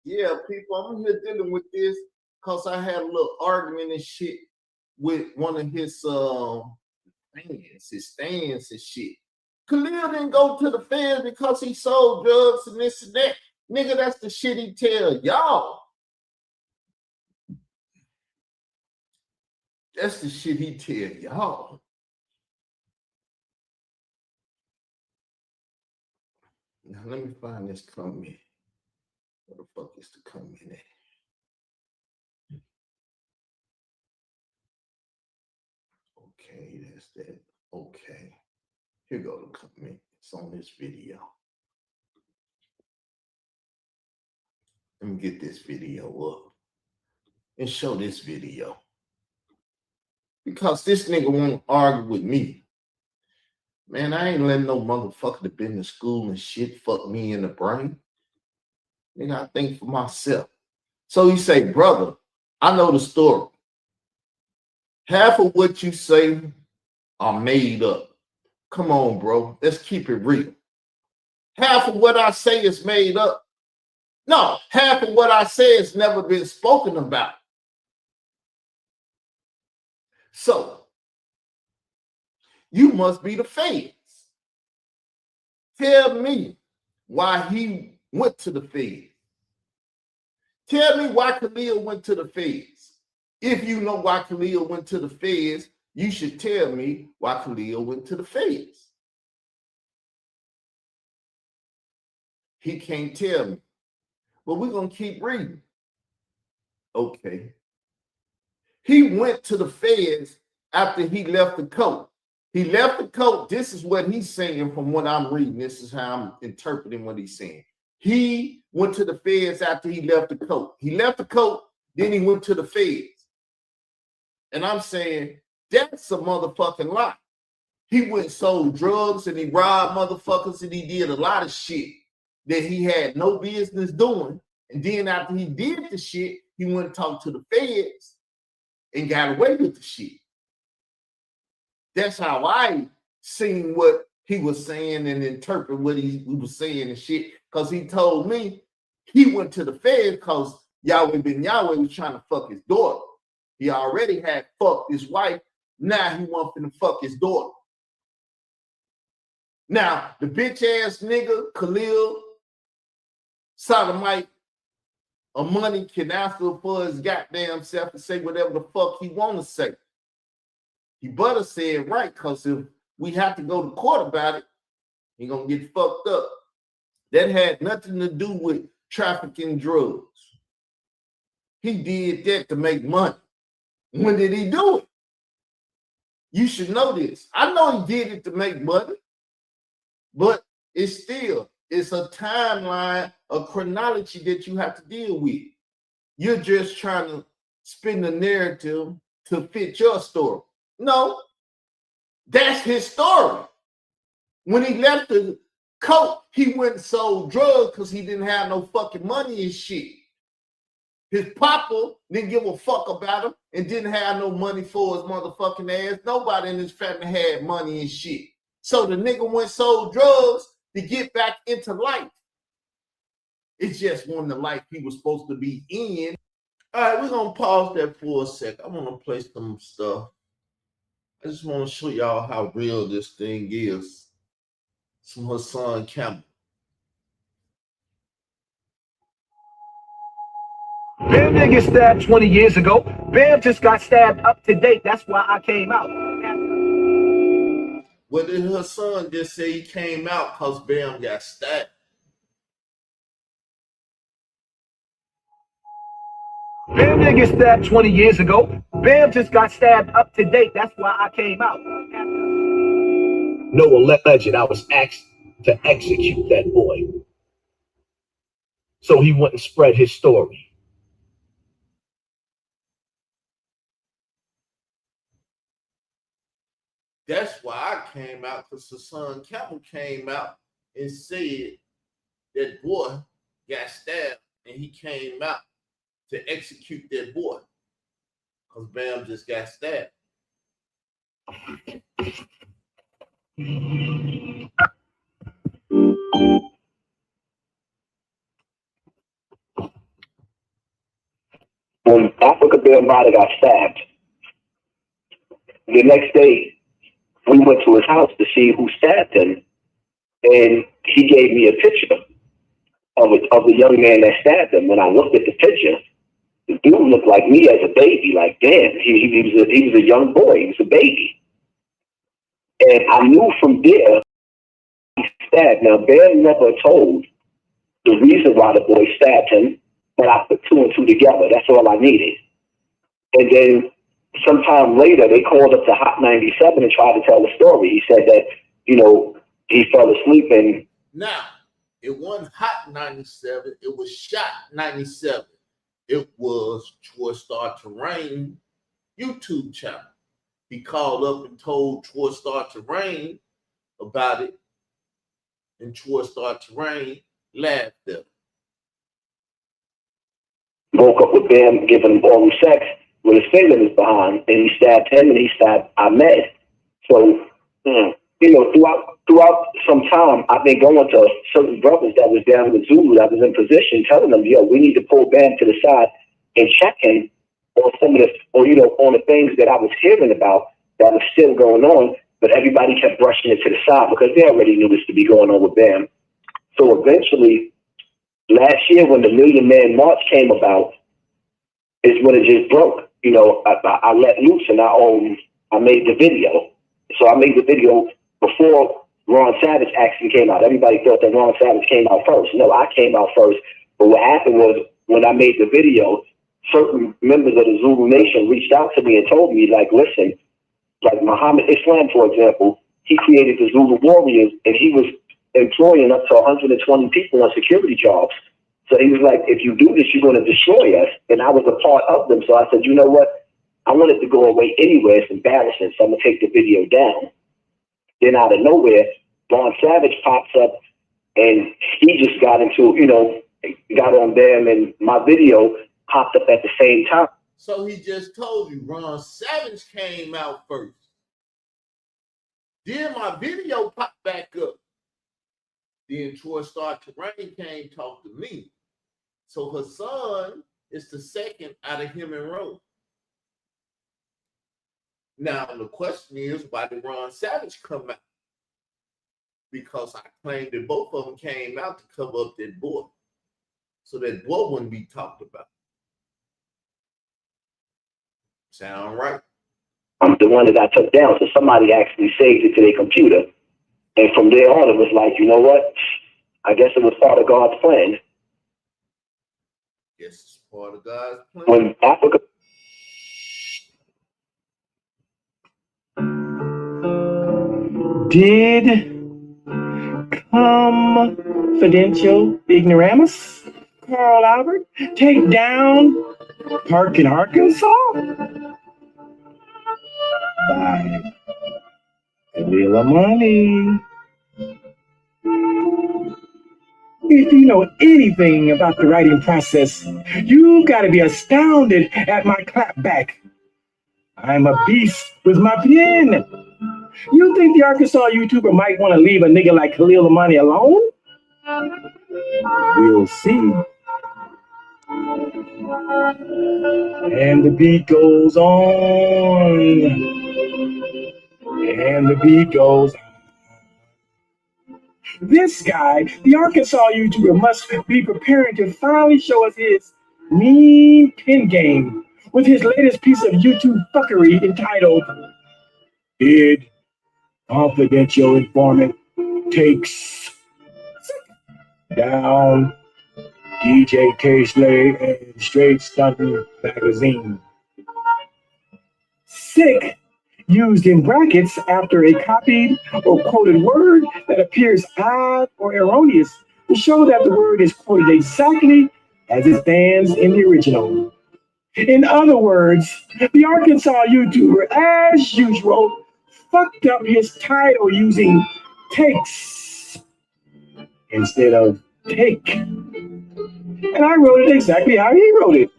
Yeah, people, I'm here dealing with this because I had a little argument and shit with one of his stands and shit. Khalil didn't go to the feds because he sold drugs and this and that. Nigga, that's the shit he tell y'all. That's the shit he tell y'all. Now let me find this comment. Where the fuck is the comment at? Okay, that's that. Okay. Here go the comment. It's on this video. Let me get this video up and show this video. Because this nigga won't argue with me. Man, I ain't letting no motherfucker that been to school and shit fuck me in the brain. Nigga, I think for myself. So he say, brother, I know the story. Half of what you say are made up. Come on, bro. Let's keep it real. Half of what I say is made up. No, half of what I say has never been spoken about. So, you must be the feds. Tell me why he went to the feds. Tell me why Khalil went to the feds. If you know why Khalil went to the feds, you should tell me why Khalil went to the feds. He can't tell me. But we're going to keep reading. Okay. He went to the feds after he left the coat. He left the coat. This is what he's saying from what I'm reading. This is how I'm interpreting what he's saying. He went to the feds after he left the coat. He left the coat, then he went to the feds. And I'm saying, that's a motherfucking lie. He went and sold drugs and he robbed motherfuckers and he did a lot of shit that he had no business doing. And then after he did the shit, he went and talked to the feds and got away with the shit. That's how I seen what he was saying and interpret what he was saying and shit. Because he told me he went to the feds because Yahweh Ben Yahweh was trying to fuck his daughter. He already had fucked his wife. Now he wanted to fuck his daughter. Now, the bitch ass nigga, Khalil, sodomite, or money can answer for his goddamn self and say whatever the fuck he want to say. He better say it right, because if we have to go to court about it, he gonna get fucked up. That had nothing to do with trafficking drugs. He did that to make money. When did he do it? You should know this. I know he did it to make money, but it's a timeline, a chronology that you have to deal with. You're just trying to spin the narrative to fit your story. No, that's his story. When he left the coat, he went and sold drugs because he didn't have no fucking money and shit. His papa didn't give a fuck about him and didn't have no money for his motherfucking ass. Nobody in his family had money and shit. So the nigga went and sold drugs to get back into life. It's just one the life he was supposed to be in. All right, we're going to pause that for a sec. I want to play some stuff. I just want to show y'all how real this thing is. Some Hassan Campbell. Bam didn't get stabbed 20 years ago. Bam just got stabbed up to date. That's why I came out. What did her son just say? He came out because Bam got stabbed. Bam didn't get stabbed 20 years ago. Bam just got stabbed up to date. That's why I came out. No alleged. I was asked to execute that boy. So he wouldn't spread his story. That's why I came out, because Hassan Campbell came out and said that boy got stabbed and he came out to execute that boy because Bam just got stabbed. When Africa Bambaataa got stabbed, the next day we went to his house to see who stabbed him, and he gave me a picture of the young man that stabbed him. When I looked at the picture, the dude looked like me as a baby. Like, damn, he was a young boy. He was a baby. And I knew from there he stabbed. Now, Bam never told the reason why the boy stabbed him, but I put two and two together. That's all I needed. And then sometime later, they called up to Hot 97 and tried to tell the story. He said that, he fell asleep and... Now, it wasn't Hot 97. It was Shot 97. It was Troy Star Terrain YouTube channel. He called up and told Troy Star Terrain about it, and Troy Star Terrain laughed at him. Woke up with Bam giving him oral sex with his finger in his behind, and he stabbed him and he stabbed Ahmed. So, throughout some time, I've been going to certain brothers that was down in the Zulu that was in position, telling them, yo, we need to pull Bam to the side and check him on some of the, on the things that I was hearing about that was still going on, but everybody kept brushing it to the side because they already knew this to be going on with Bam. So eventually, last year when the Million Man March came about, is when it just broke. I let loose and I made the video. So I made the video before Ron Savage actually came out. Everybody thought that Ron Savage came out first. No, I came out first. But what happened was when I made the video, certain members of the Zulu Nation reached out to me and told me, like, listen, like Muhammad Islam, for example, he created the Zulu Warriors and he was employing up to 120 people on security jobs. So he was like, if you do this, you're going to destroy us. And I was a part of them. So I said, you know what? I want it to go away anyway. It's embarrassing. So I'm going to take the video down. Then out of nowhere, Ron Savage pops up and he just got into, got on them and my video popped up at the same time. So he just told you Ron Savage came out first. Then my video popped back up. Then Troy Star Terrain came talk to me. So Hassan is the second out of him and Rose. Now the question is, why did Ron Savage come out? Because I claimed that both of them came out to cover up that boy. So that boy wouldn't be talked about. Sound right? I'm the one that I took down. So somebody actually saved it to their computer. And from there on, it was like, you know what? I guess it was part of God's plan. Yes, it's part of God's plan. When Africa... Did confidential ignoramus Carl Albert take down Park in Arkansas? By Kalila Money. If you know anything about the writing process, you've got to be astounded at my clapback. I'm a beast with my pen. You think the Arkansas YouTuber might want to leave a nigga like Khalil Amani alone? We'll see. And the beat goes on. And the beat goes on. This guy, the Arkansas YouTuber, must be preparing to finally show us his mean pen game with his latest piece of YouTube fuckery entitled Did Confidential Informant Takes Down DJ K-Slay and Straight Stunting Magazine. Sick used in brackets after a copied or quoted word that appears odd or erroneous to show that the word is quoted exactly as it stands in the original. In other words, the Arkansas YouTuber, as usual, fucked up his title using takes instead of take. And I wrote it exactly how he wrote it.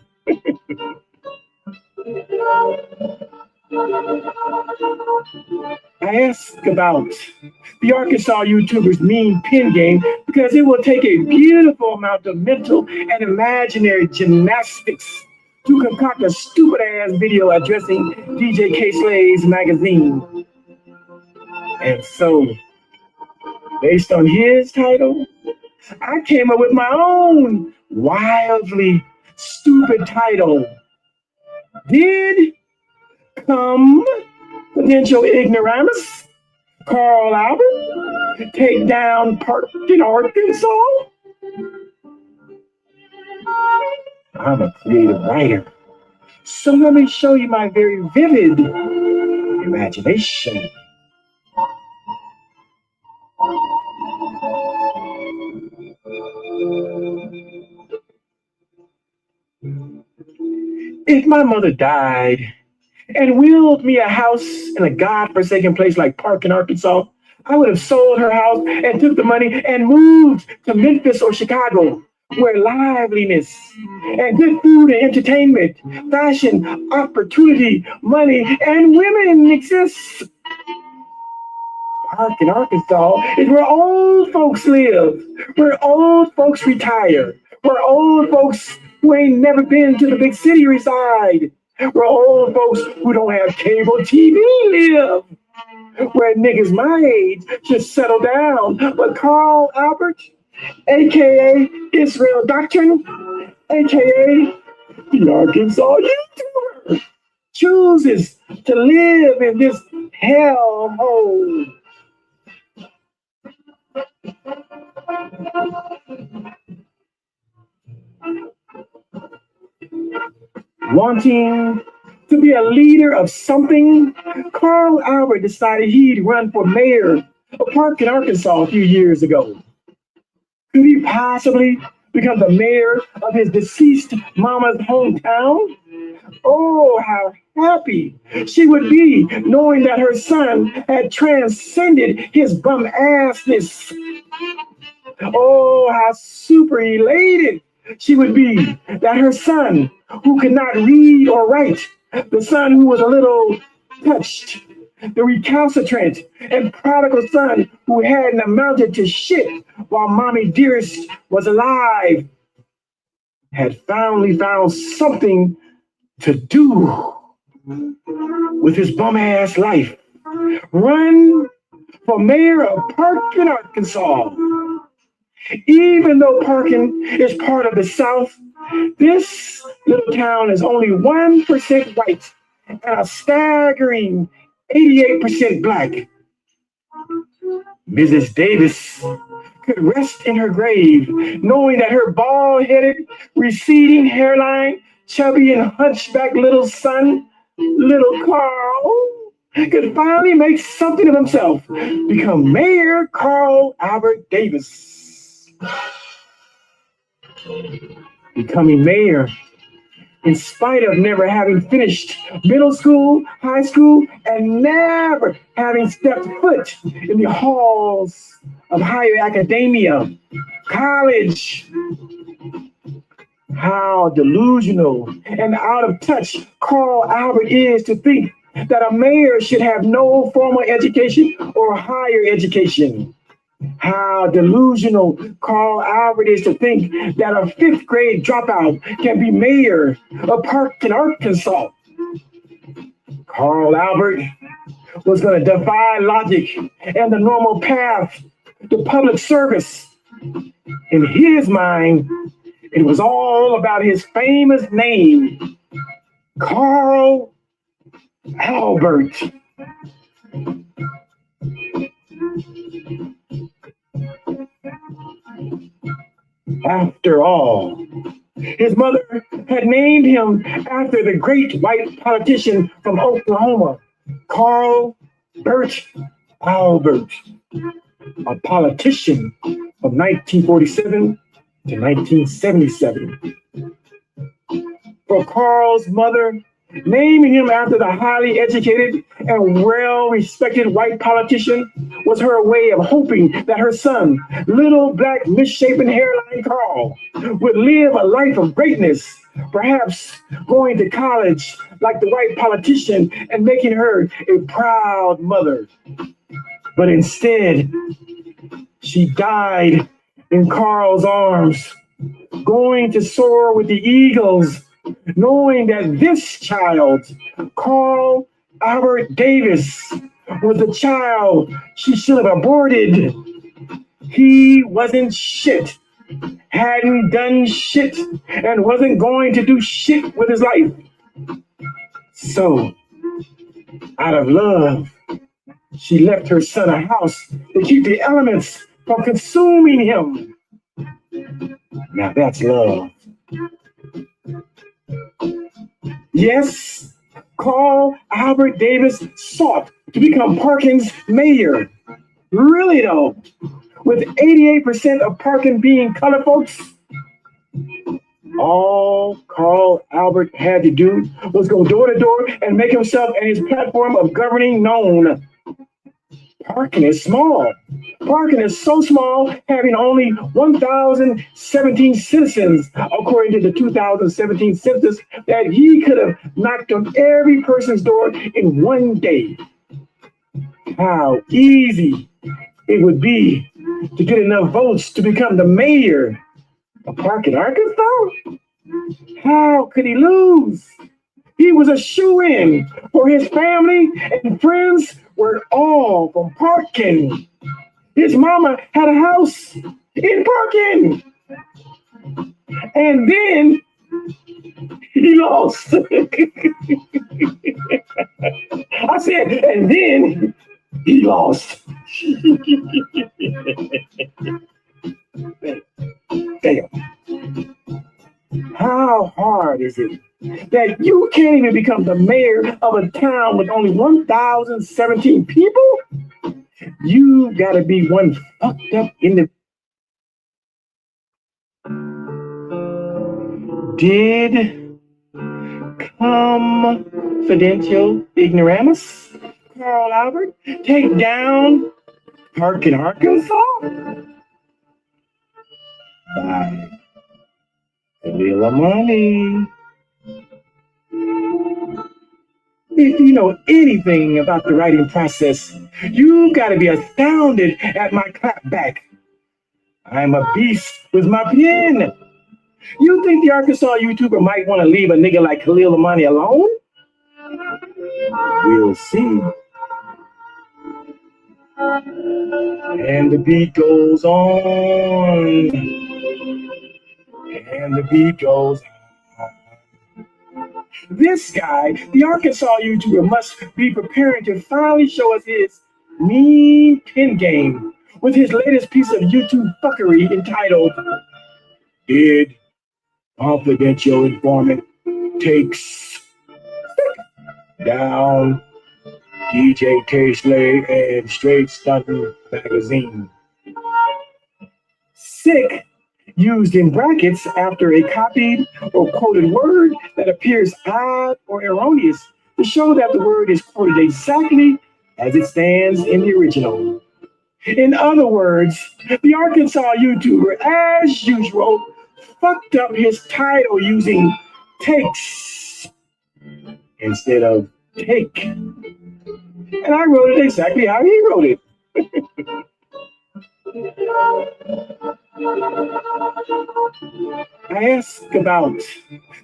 I ask about the Arkansas YouTuber's mean pen game because it will take a beautiful amount of mental and imaginary gymnastics to concoct a stupid-ass video addressing DJ K-Slay's magazine. And so, based on his title, I came up with my own wildly stupid title. Did Confidential Ignoramus Carl Albert take down Park in Arkansas? I'm a creative writer, so let me show you my very vivid imagination. If my mother died and willed me a house in a godforsaken place like Park in Arkansas, I would have sold her house and took the money and moved to Memphis or Chicago, where liveliness and good food and entertainment, fashion, opportunity, money, and women exist. Park in Arkansas is where old folks live, where old folks retire, where old folks who ain't never been to the big city reside, where old folks who don't have cable TV live, where niggas my age just settle down. But Carl Albert, a.k.a. Israel Doctrine, a.k.a. the Arkansas YouTuber, chooses to live in this hellhole. Wanting to be a leader of something, Carl Albert decided he'd run for mayor of Park in Arkansas a few years ago. Could he possibly become the mayor of his deceased mama's hometown? Oh, how happy she would be knowing that her son had transcended his bum assness. Oh, how super elated she would be that her son, who could not read or write, the son who was a little touched, the recalcitrant and prodigal son who hadn't amounted to shit while Mommy Dearest was alive, had finally found something to do with his bum ass life. Run for mayor of Parkin, Arkansas. Even though Parkin is part of the South, this little town is only 1% white and a staggering 88% black. Mrs. Davis could rest in her grave knowing that her bald-headed, receding hairline, chubby and hunchback little son, little Carl, could finally make something of himself, become Mayor Carl Albert Davis. Becoming mayor, in spite of never having finished middle school, high school, and never having stepped foot in the halls of higher academia, college. How delusional and out of touch Carl Albert is to think that a mayor should have no formal education or higher education. How delusional Carl Albert is to think that a 5th grade dropout can be mayor of Parkin, Arkansas. Carl Albert was going to defy logic and the normal path to public service. In his mind, it was all about his famous name, Carl Albert. After all, his mother had named him after the great white politician from Oklahoma, Carl Burt Albert, a politician from 1947 to 1977. For Carl's mother, naming him after the highly educated and well-respected white politician was her way of hoping that her son, little black misshapen hairline Carl, would live a life of greatness, perhaps going to college like the white politician and making her a proud mother. But instead, she died in Carl's arms, going to soar with the eagles, knowing that this child, Carl Albert Davis, was the child she should have aborted. He wasn't shit, hadn't done shit, and wasn't going to do shit with his life. So, out of love, she left her son a house to keep the elements from consuming him. Now that's love. Yes, Carl Albert Davis sought to become Parkin's mayor. Really though, with 88% of Parkin being colored folks, all Carl Albert had to do was go door to door and make himself and his platform of governing known. Parkin is small. Parkin is so small, having only 1,017 citizens, according to the 2017 census, that he could have knocked on every person's door in one day. How easy it would be to get enough votes to become the mayor of Parkin, Arkansas? How could he lose? He was a shoo-in, for his family and friends were all from Parkin. His mama had a house in Parkin. And then he lost. I said, and then he lost. Damn. How hard is it that you can't even become the mayor of a town with only 1,017 people? You gotta be one fucked up individual. Did confidential ignoramus Carl Albert take down Park in Arkansas? By Lila Money. If you know anything about the writing process, you've got to be astounded at my clapback. I'm a beast with my pen. You think the Arkansas YouTuber might want to leave a nigga like Khalil Amani alone? We'll see. And the beat goes on. And the beat goes on. This guy, the Arkansas YouTuber, must be preparing to finally show us his mean pen game with his latest piece of YouTube fuckery entitled, Did Confidential Informant Takes Down DJ K-Slay and Straight Stunting Magazine. Sick used in brackets after a copied or quoted word that appears odd or erroneous to show that the word is quoted exactly as it stands in the original. In other words, the Arkansas YouTuber, as usual, fucked up his title using takes instead of take. And I wrote it exactly how he wrote it. I ask about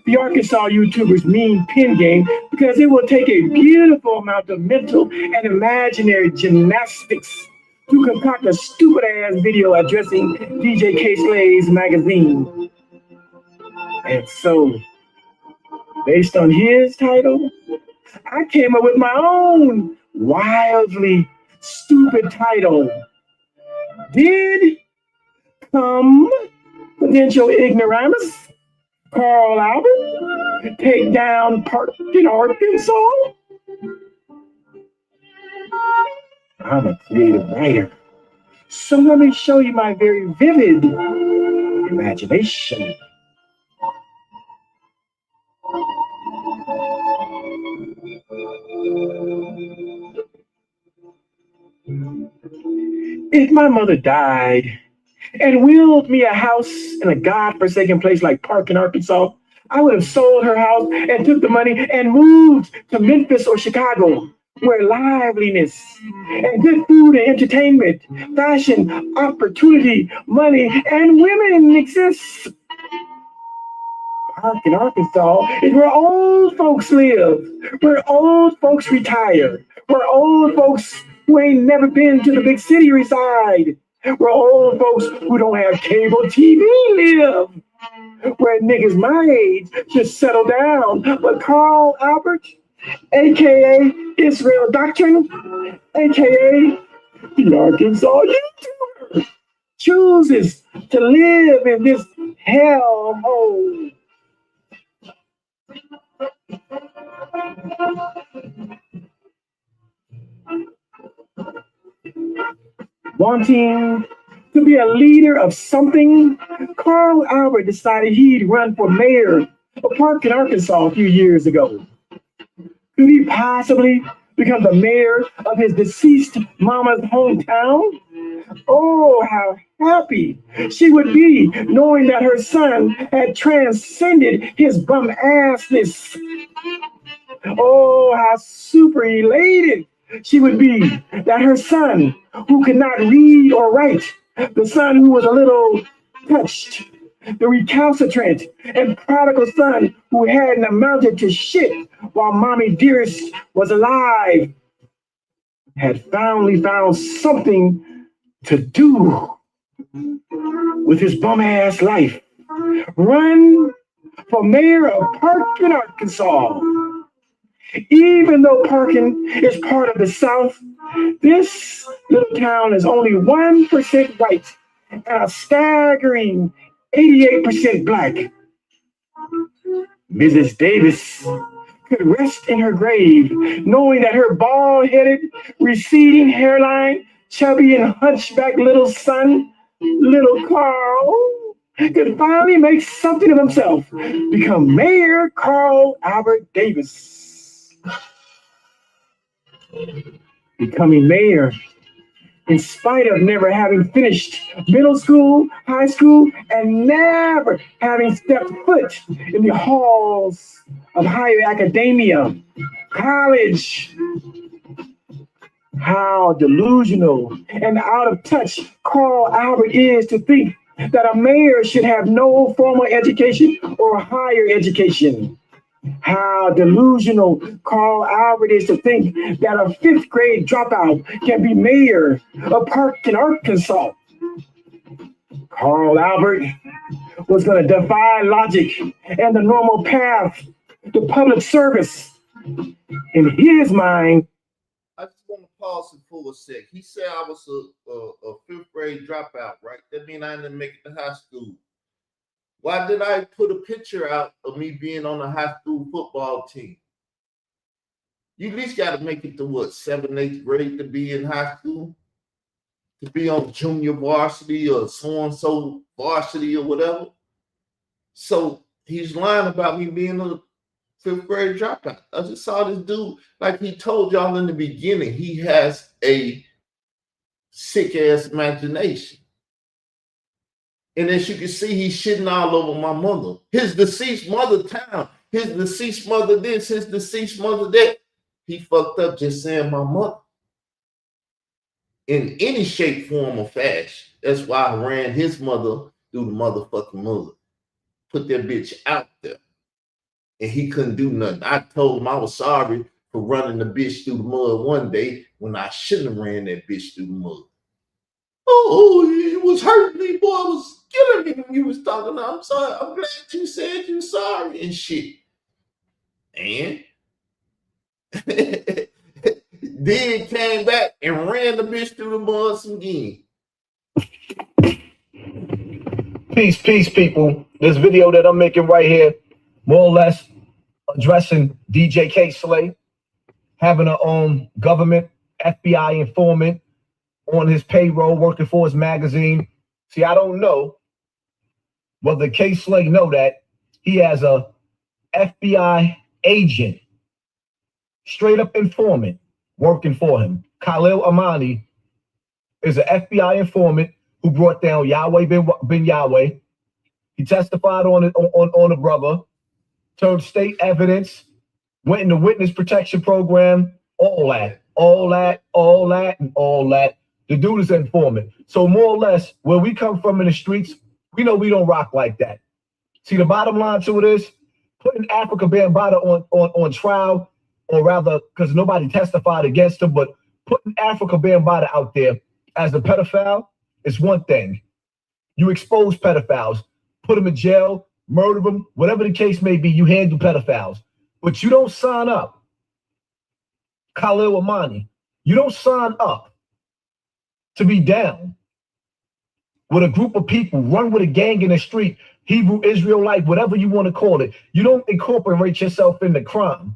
the Arkansas YouTuber's mean pen game because it will take a beautiful amount of mental and imaginary gymnastics to concoct a stupid-ass video addressing DJ K-Slay's magazine. And so, based on his title, I came up with my own wildly stupid title. Did confidential ignoramus Carl Albert take down Park in Arkansas? I'm a creative writer, so let me show you my very vivid imagination. If my mother died and willed me a house in a godforsaken place like Park in Arkansas, I would have sold her house and took the money and moved to Memphis or Chicago, where liveliness and good food and entertainment, fashion, opportunity, money, and women exist. Park in Arkansas is where old folks live, where old folks retire, where old folks who ain't never been to the big city reside, where old folks who don't have cable TV live, where niggas my age just settle down. But Carl Albert, aka Israel Doctrine, aka the Arkansas YouTuber, chooses to live in this hellhole. Wanting to be a leader of something, Carl Albert decided he'd run for mayor of Park in Arkansas a few years ago. Could he possibly become the mayor of his deceased mama's hometown? Oh, how happy she would be knowing that her son had transcended his bum assness. Oh, how super elated she would be that her son, who could not read or write, the son who was a little touched, the recalcitrant and prodigal son who hadn't amounted to shit while mommy dearest was alive, had finally found something to do with his bum ass life. Run for mayor of Park in Arkansas. Even though Parkin is part of the South, this little town is only 1% white and a staggering 88% black. Mrs. Davis could rest in her grave, knowing that her bald-headed, receding hairline, chubby and hunchback little son, little Carl, could finally make something of himself, become Mayor Carl Albert Davis. Becoming mayor, in spite of never having finished middle school, high school, and never having stepped foot in the halls of higher academia, college. How delusional and out of touch Carl Albert is to think that a mayor should have no formal education or higher education. How delusional Carl Albert is to think that a fifth grade dropout can be mayor of Park in Arkansas. Carl Albert was going to defy logic and the normal path to public service. In his mind, I just want to pause it for a sec. He said I was a fifth grade dropout, right? That means I didn't make it to high school. Why did I put a picture out of me being on the high school football team? You at least got to make it to what, 7th, 8th grade to be in high school? To be on junior varsity or so-and-so varsity or whatever? So he's lying about me being a fifth grade dropout. I just saw this dude, like he told y'all in the beginning, he has a sick-ass imagination. And as you can see, he's shitting all over my mother. His deceased mother town, his deceased mother this, his deceased mother that. He fucked up just saying my mother. In any shape, form, or fashion. That's why I ran his mother through the motherfucking mother. Put that bitch out there. And he couldn't do nothing. I told him I was sorry for running the bitch through the mud one day when I shouldn't have ran that bitch through the mud. Oh, it was hurting me, boy. It was killing me when you was talking. I'm sorry. I'm glad you said you sorry and shit. And then came back and ran the bitch through the mud again. Peace, people. This video that I'm making right here, more or less addressing DJ K. Slay, having a government FBI informant on his payroll, working for his magazine. See, I don't know whether K. Slay know that he has a FBI agent, straight up informant, working for him. Khalil Amani is an FBI informant who brought down Yahweh bin Yahweh. He testified on the brother, turned state evidence, went in the witness protection program, all that. The dude is an informant. So more or less, where we come from in the streets, we know we don't rock like that. See, the bottom line to it is putting Africa Bambaataa on trial, or rather, because nobody testified against him, but putting Africa Bambaataa out there as a pedophile is one thing. You expose pedophiles, put them in jail, murder them, whatever the case may be, you handle pedophiles. But you don't sign up. Khalil Amani, you don't sign up to be down with a group of people, run with a gang in the street, Hebrew, Israelite, whatever you want to call it. You don't incorporate yourself in the crime.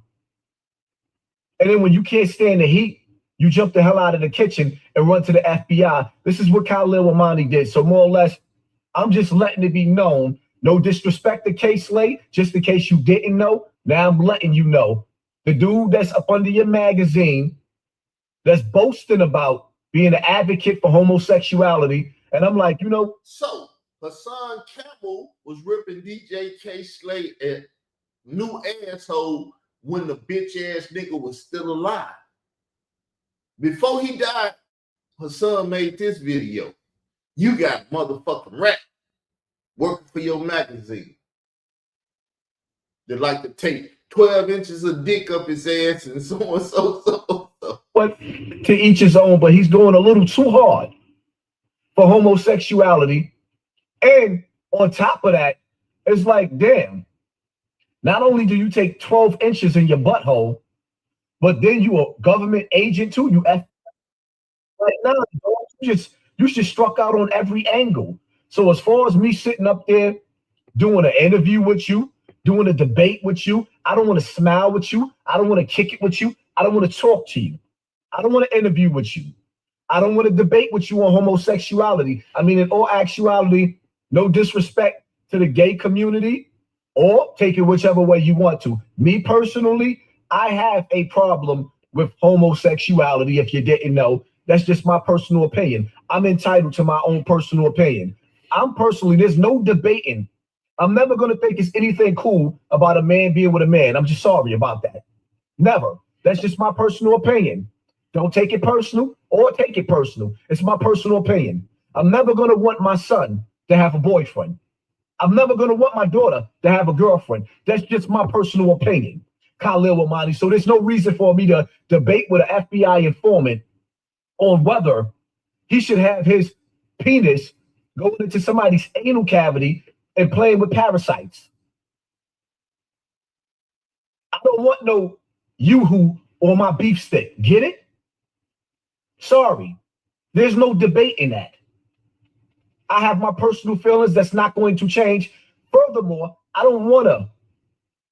And then when you can't stand the heat, you jump the hell out of the kitchen and run to the FBI. This is what Khalil Amani did. So more or less, I'm just letting it be known. No disrespect to K. Slay, just in case you didn't know. Now I'm letting you know. The dude that's up under your magazine that's boasting about being an advocate for homosexuality. And I'm like, So Hassan Campbell was ripping DJ K. Slay a new asshole when the bitch ass nigga was still alive. Before he died, Hassan made this video. You got motherfucking rat working for your magazine. They like to take 12 inches of dick up his ass and so on, so. But to each his own, but he's going a little too hard for homosexuality. And on top of that, it's like, damn, not only do you take 12 inches in your butthole, but then you a government agent too. You like, no, You should struck out on every angle. So as far as me sitting up there doing an interview with you, doing a debate with you, I don't want to smile with you. I don't want to kick it with you. I don't want to talk to you. I don't want to interview with you. I don't want to debate with you on homosexuality. I mean, in all actuality, no disrespect to the gay community, or take it whichever way you want to. Me personally, I have a problem with homosexuality. If you didn't know, that's just my personal opinion. I'm entitled to my own personal opinion. There's no debating. I'm never going to think it's anything cool about a man being with a man. I'm just sorry about that. Never. That's just my personal opinion. Don't take it personal or take it personal. It's my personal opinion. I'm never going to want my son to have a boyfriend. I'm never going to want my daughter to have a girlfriend. That's just my personal opinion. Khalil Amani. So there's no reason for me to debate with an FBI informant on whether he should have his penis going into somebody's anal cavity and playing with parasites. I don't want no yoo-hoo on my beef stick. Get it? Sorry. There's no debate in that. I have my personal feelings that's not going to change. Furthermore, I don't want to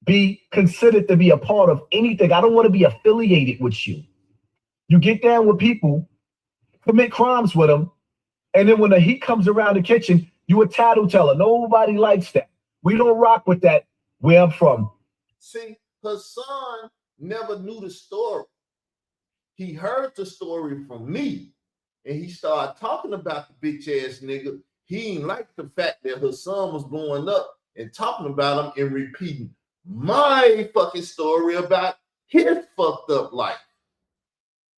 be considered to be a part of anything. I don't want to be affiliated with you. You get down with people, commit crimes with them, and then when the heat comes around the kitchen, you a tattleteller. Nobody likes that. We don't rock with that where I'm from. See, her son never knew the story. He heard the story from me, and he started talking about the bitch ass nigga. He ain't like the fact that her son was blowing up and talking about him and repeating my fucking story about his fucked up life.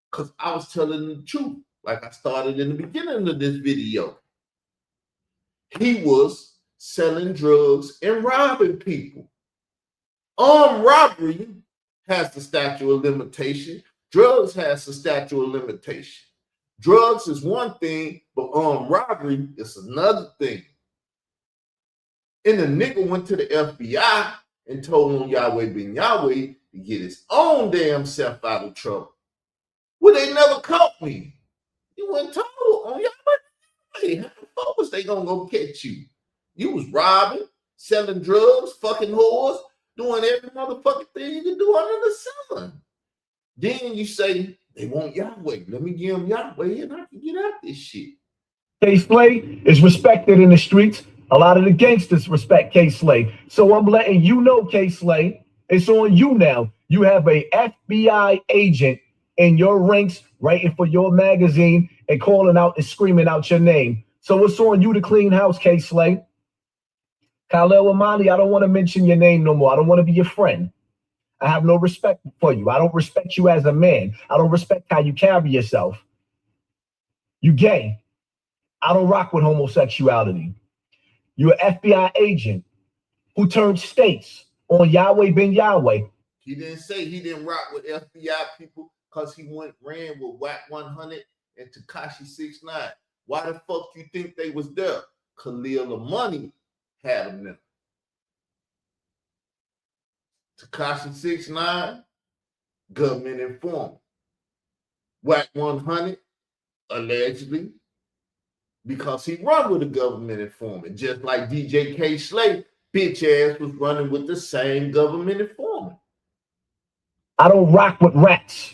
Because I was telling the truth, like I started in the beginning of this video. He was selling drugs and robbing people. Armed robbery has the statute of limitation. Drugs has the statute of limitation. Drugs is one thing, but armed robbery is another thing. And the nigga went to the FBI and told on Yahweh Ben Yahweh to get his own damn self out of trouble. Well, they never caught me. You went told on Yahweh. Hey, how the fuck was they gonna go catch you? You was robbing, selling drugs, fucking whores, doing every motherfucking thing you can do under the sun. Then you say, they want Yahweh. Let me give them Yahweh and I can get out this shit. K-Slay is respected in the streets. A lot of the gangsters respect K-Slay. So I'm letting you know, K-Slay, it's on you now. You have a FBI agent in your ranks writing for your magazine and calling out and screaming out your name. So it's on you to clean house, K-Slay. Khalil Amani, I don't want to mention your name no more. I don't want to be your friend. I have no respect for you. I don't respect you as a man. I don't respect how you carry yourself. You gay. I don't rock with homosexuality. You're an FBI agent who turned states on Yahweh Ben Yahweh. He didn't say he didn't rock with FBI people because he ran with WAC 100 and Tekashi 6ix9ine. Why the fuck you think they was there? Khalil Amani had them there. Tekashi 6ix9ine, government informant. WAC 100, allegedly, because he run with a government informant, just like DJ K-Slay, bitch ass was running with the same government informant. I don't rock with rats.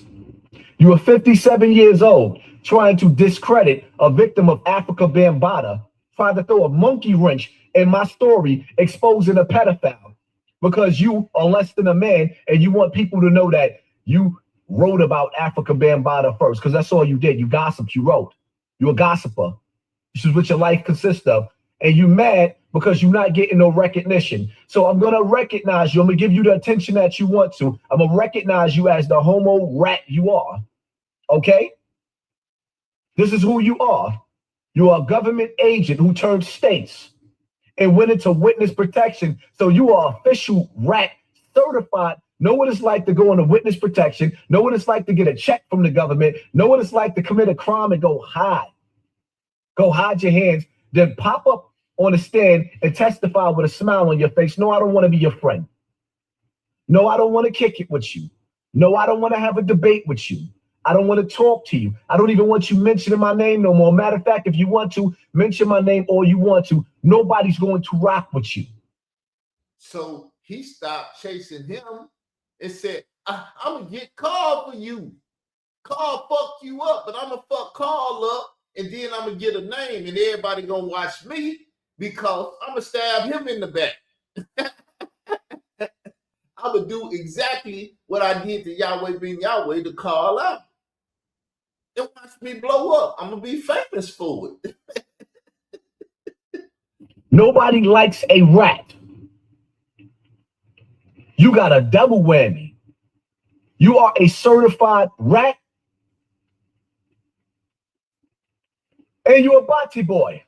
You are 57 years old, trying to discredit a victim of Africa Bambaataa, trying to throw a monkey wrench in my story, exposing a pedophile. Because you are less than a man and you want people to know that you wrote about Africa Bambaataa first, because that's all you did. You gossiped, you wrote. You're a gossiper. This is what your life consists of. And you mad because you're not getting no recognition. So I'm going to recognize you. I'm going to give you the attention that you want to. I'm going to recognize you as the homo rat you are. Okay? This is who you are. You are a government agent who turned states and went into witness protection. So you are official rat certified. Know what it's like to go into witness protection. Know what it's like to get a check from the government. Know what it's like to commit a crime and go hide. Go hide your hands. Then pop up on the stand and testify with a smile on your face. No, I don't want to be your friend. No, I don't want to kick it with you. No, I don't want to have a debate with you. I don't want to talk to you. I don't even want you mentioning my name no more. Matter of fact, if you want to mention my name all you want to, nobody's going to rock with you. So he stopped chasing him and said, I'm going to get Carl for you. Carl fucked you up, but I'm going to fuck Carl up, and then I'm going to get a name, and everybody going to watch me because I'm going to stab him in the back. I'm going to do exactly what I did to Yahweh being Yahweh to Carl out. And watch me blow up. I'm going to be famous for it. Nobody likes a rat. You got a double whammy. You are a certified rat, and you're a body boy.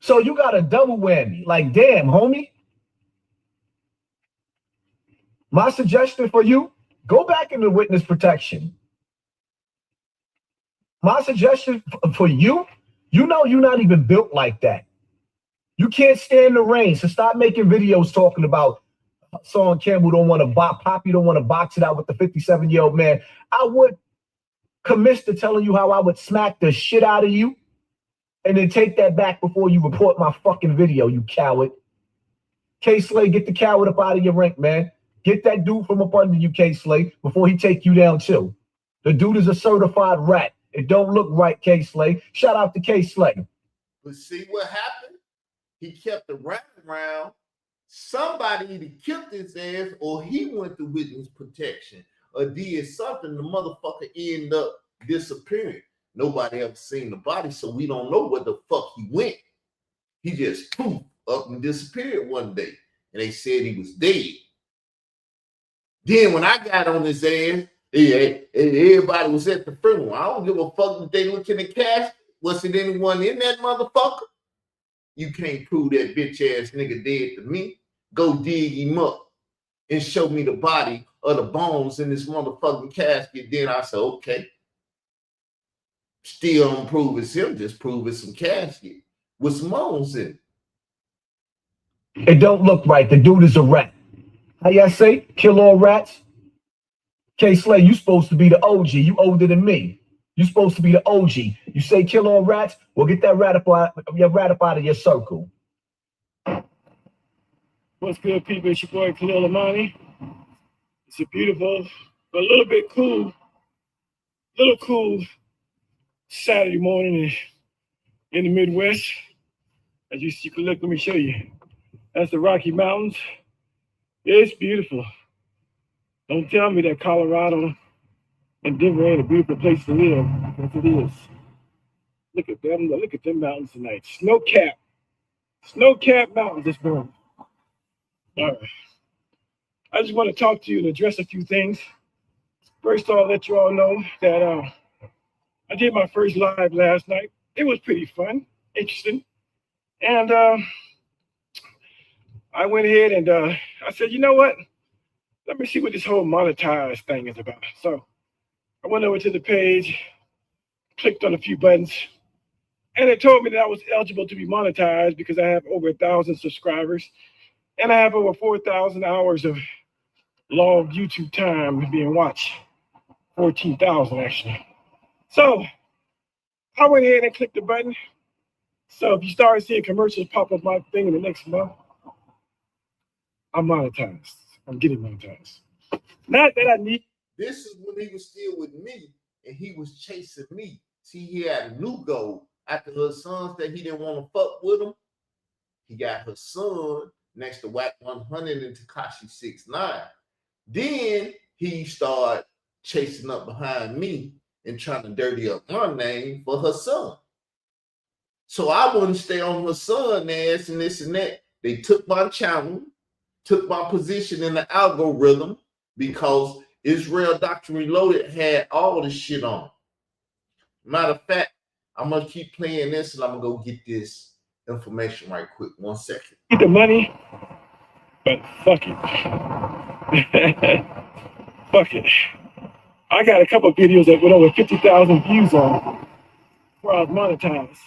So you got a double whammy. Like, damn, homie. My suggestion for you, go back into witness protection. My suggestion for you, you know you're not even built like that. You can't stand the rain, so stop making videos talking about Son Campbell don't want to box, Poppy don't want to box it out with the 57-year-old man. I would commit to telling you how I would smack the shit out of you and then take that back before you report my fucking video, you coward. K-Slay, get the coward up out of your rank, man. Get that dude from up under you, K-Slay, before he take you down too. The dude is a certified rat. It don't look right, K-Slay. Shout out to K-Slay. But see what happened? He kept the rat around. Somebody either killed his ass or he went to witness protection or did something. The motherfucker ended up disappearing. Nobody ever seen the body, so we don't know where the fuck he went. He just poof up and disappeared one day. And they said he was dead. Then when I got on his ass, everybody was at the funeral. I don't give a fuck if they look in the casket. Was it anyone in that motherfucker? You can't prove that bitch ass nigga dead to me. Go dig him up and show me the body or the bones in this motherfucking casket. Then I say, okay. Still don't prove it's him, just prove it's some casket with some bones in it. It don't look right. The dude is a rat. How y'all say? Kill all rats? K-Slay, you supposed to be the OG. You older than me. You supposed to be the OG. You say kill all rats? Well, get that rat up out of your circle. What's good, people? It's your boy Khalil Amani. It's a beautiful, but a little bit cool, Saturday morning in the Midwest. As you can look, let me show you. That's the Rocky Mountains. It's beautiful. Don't tell me that Colorado and Denver ain't a beautiful place to live, because it is. Look at them. Look at them mountains tonight. Snow-capped mountains this morning. All right. I just want to talk to you and address a few things. First, I'll let you all know that I did my first live last night. It was pretty fun, interesting. And I went ahead and I said, you know what? Let me see what this whole monetized thing is about. So I went over to the page, clicked on a few buttons, and it told me that I was eligible to be monetized because I have over 1,000 subscribers and I have over 4,000 hours of logged YouTube time being watched. 14,000 actually. So I went ahead and clicked the button. So if you start seeing commercials pop up my thing in the next month, I'm monetized. I'm getting monetized. Not that I need. This is when he was still with me and he was chasing me. See, he had a new goal after her son said he didn't want to fuck with him. He got her son next to Wack 100 and Tekashi 6ix9ine. Then he started chasing up behind me and trying to dirty up my name for her son. So I wouldn't stay on her son ass and this and that. They took my channel, took my position in the algorithm because Israel Doctrine Reloaded had all this shit on. Matter of fact, I'm going to keep playing this and I'm going to go get this information right quick. 1 second. Get the money, but fuck it. Fuck it. I got a couple videos that went over 50,000 views on before I was monetized.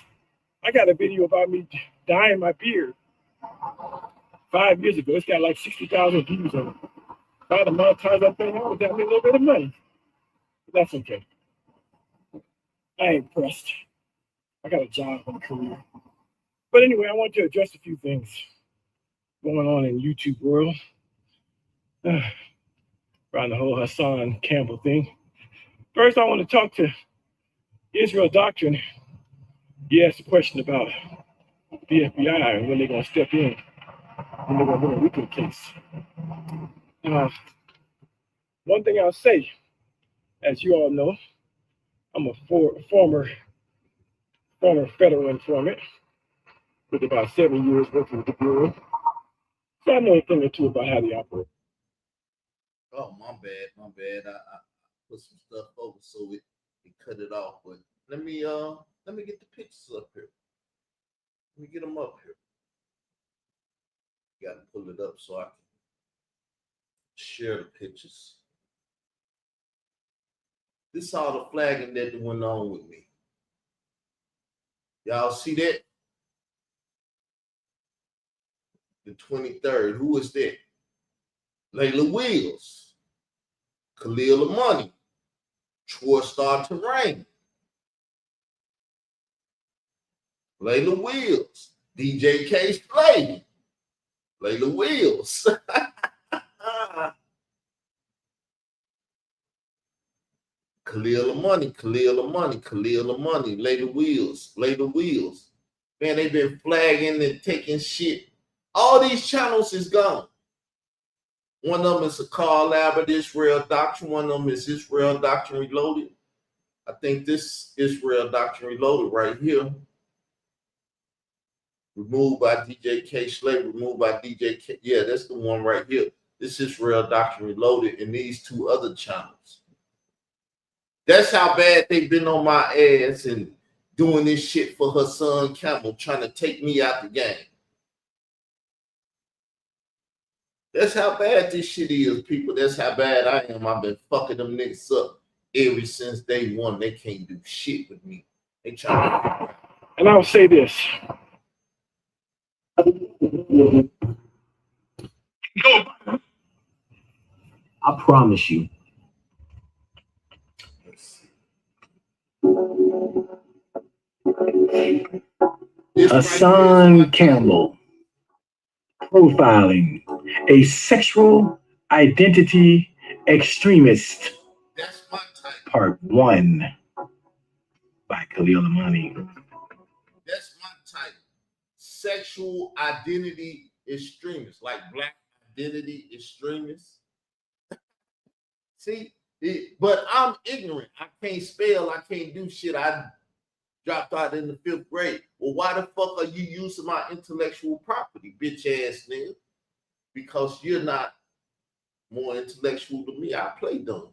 I got a video about me dyeing my beard 5 years ago. It's got like 60,000 views on it. If I had to monetize that thing, I would have me a little bit of money. That's okay. I ain't pressed. I got a job and a career. But anyway, I want to address a few things going on in YouTube world. Around the whole Hassan Campbell thing. First, I want to talk to Israel Doctrine. You asked a question about the FBI and when they're going to step in, when they're going to look at the case. One thing I'll say, as you all know, I'm a former federal informant with about 7 years working with the Bureau. So I know a thing or two about how they operate. Oh, my bad. I put some stuff over so it cut it off. But let me get the pictures up here. Let me get them up here. Got to pull it up so I can share the pictures. This is all the flagging that went on with me. Y'all see that? The 23rd. Who is that? Layla Wills, Khalil Amani, Troy Star Terrain, Layla Wills, DJ K Slade, Layla Wills. Khalil Amani, Layla Wills. Man, they've been flagging and taking shit. All these channels is gone. One of them is a Carl Albert Israel Doctrine. One of them is Israel Doctrine Reloaded. I think this Israel Doctrine Reloaded right here. Removed by DJ K Slade, removed by DJ K. Yeah, that's the one right here. This Israel Doctrine Reloaded and these two other channels. That's how bad they've been on my ass and doing this shit for Hassan Campbell, trying to take me out the game. That's how bad this shit is, people. That's how bad I am. I've been fucking them niggas up ever since day one. They can't do shit with me. They trying to. And I'll say this. I promise you. Hassan Campbell, profiling a sexual identity extremist. That's my type. Part 1 by Khalil Amani. That's my type. Sexual identity extremists, like black identity extremists. See, but I'm ignorant. I can't spell. I can't do shit. I dropped out in the 5th grade. Well, why the fuck are you using my intellectual property, bitch ass nigga? Because you're not more intellectual than me. I play dumb.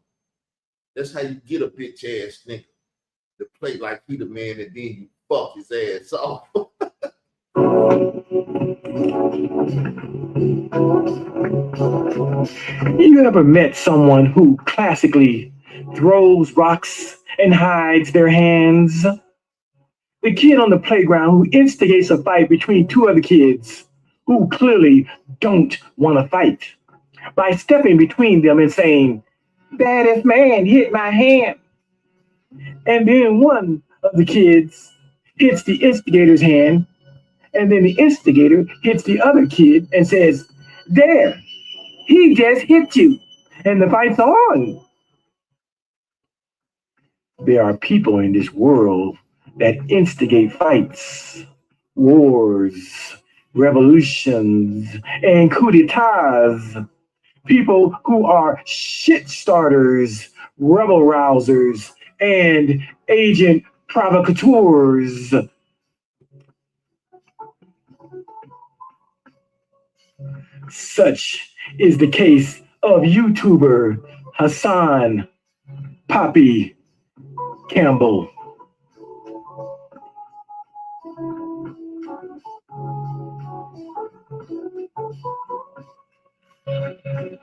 That's how you get a bitch ass nigga to play like he the man, and then you fuck his ass off. You ever met someone who classically throws rocks and hides their hands? The kid on the playground who instigates a fight between two other kids who clearly don't want to fight by stepping between them and saying, "Baddest man hit my hand." And then one of the kids hits the instigator's hand, and then the instigator hits the other kid and says, "There, he just hit you." And the fight's on. There are people in this world that instigate fights, wars, revolutions, and coups d'etats. People who are shit starters, rebel rousers, and agent provocateurs. Such is the case of YouTuber Hassan Poppy Campbell.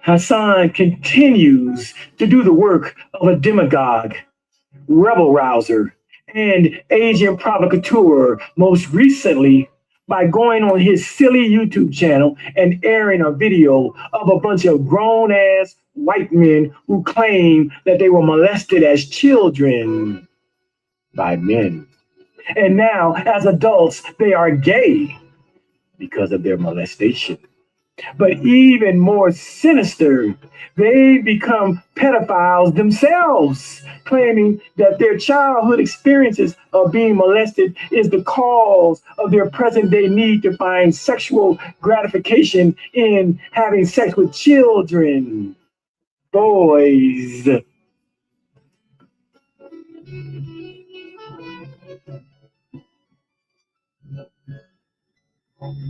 Hassan continues to do the work of a demagogue, rebel rouser, and agent provocateur, most recently by going on his silly YouTube channel and airing a video of a bunch of grown-ass white men who claim that they were molested as children by men. And now, as adults, they are gay because of their molestation. But even more sinister, they become pedophiles themselves, claiming that their childhood experiences of being molested is the cause of their present-day need to find sexual gratification in having sex with children, boys.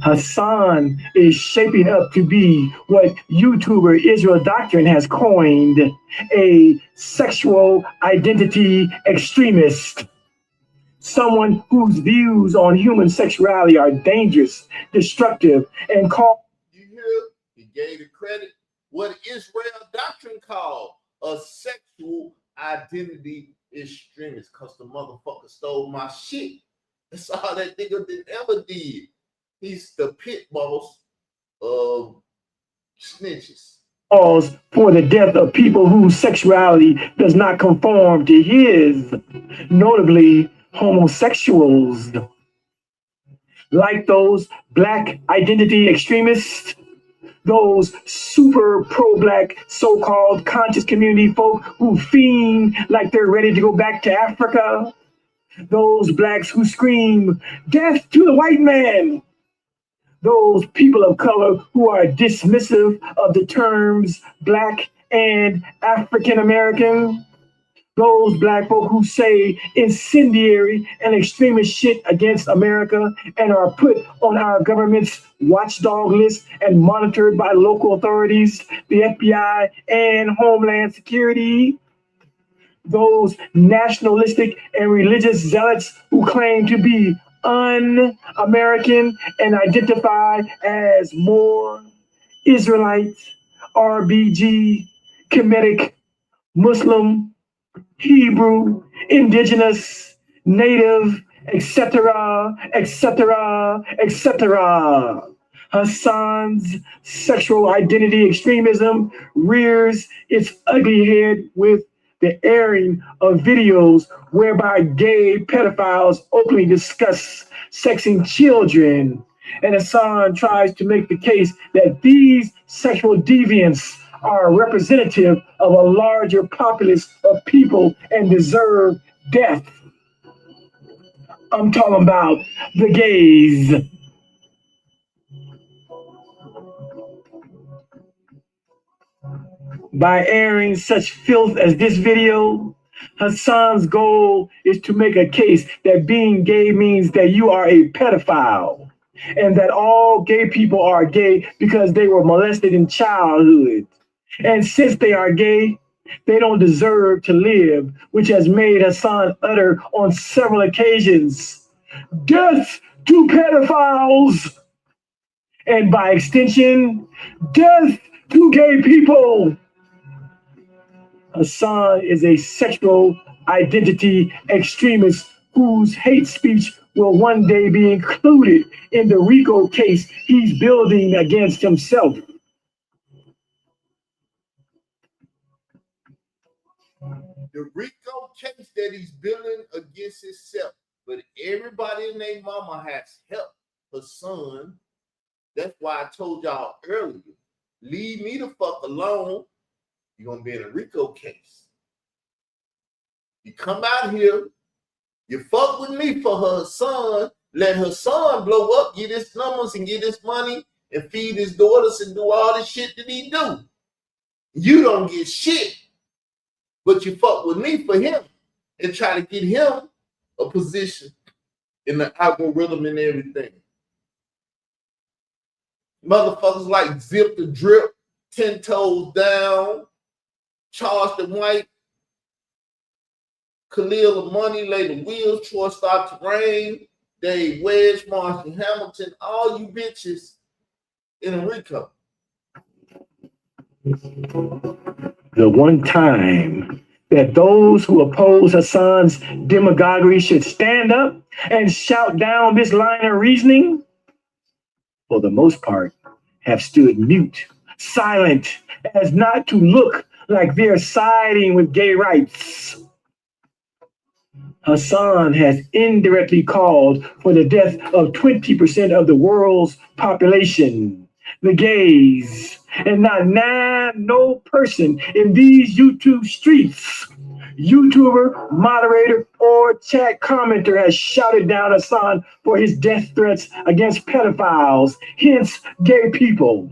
Hassan is shaping up to be what YouTuber Israel Doctrine has coined a sexual identity extremist. Someone whose views on human sexuality are dangerous, destructive, and called. You hear? He gave the credit what Israel Doctrine called a sexual identity extremist, because the motherfucker stole my shit. That's all that nigga ever did. He's the pit boss of snitches. Calls for the death of people whose sexuality does not conform to his, notably homosexuals. Like those black identity extremists, those super pro-black so-called conscious community folk who fiend like they're ready to go back to Africa, those blacks who scream, "Death to the white man!" Those people of color who are dismissive of the terms black and African American, those black folk who say incendiary and extremist shit against America and are put on our government's watchdog list and monitored by local authorities, the FBI and Homeland Security. Those nationalistic and religious zealots who claim to be un-American and identify as more Israelite, RBG, Kemetic, Muslim, Hebrew, indigenous, native, etc., etc., etc. Hassan's sexual identity extremism rears its ugly head with the airing of videos whereby gay pedophiles openly discuss sexing children. And Hassan tries to make the case that these sexual deviants are representative of a larger populace of people and deserve death. I'm talking about the gays. By airing such filth as this video, Hassan's goal is to make a case that being gay means that you are a pedophile and that all gay people are gay because they were molested in childhood. And since they are gay, they don't deserve to live, which has made Hassan utter on several occasions, "Death to pedophiles!" And by extension, "Death to gay people!" Hassan is a sexual identity extremist whose hate speech will one day be included in the RICO case he's building against himself. The RICO case that he's building against himself, but everybody in their mama has helped Hassan. That's why I told y'all earlier, leave me the fuck alone. You're going to be in a RICO case. You come out here, you fuck with me for her son, let her son blow up, get his numbers and get his money and feed his daughters and do all the shit that he do. You don't get shit, but you fuck with me for him and try to get him a position in the algorithm and everything. Motherfuckers like Zip the Drip, 10 Toes Down, Charleston White, Khalil the Money, Lay the Wheels, Troy Start to Rain, Dave Wedge, Marshall Hamilton, all you bitches in a RICO. The one time that those who oppose Hassan's demagoguery should stand up and shout down this line of reasoning for the most part, have stood mute, silent, as not to look like they're siding with gay rights. Hassan has indirectly called for the death of 20% of the world's population, the gays, and no person in these YouTube streets, YouTuber, moderator, or chat commenter has shouted down Hassan for his death threats against pedophiles, hence gay people.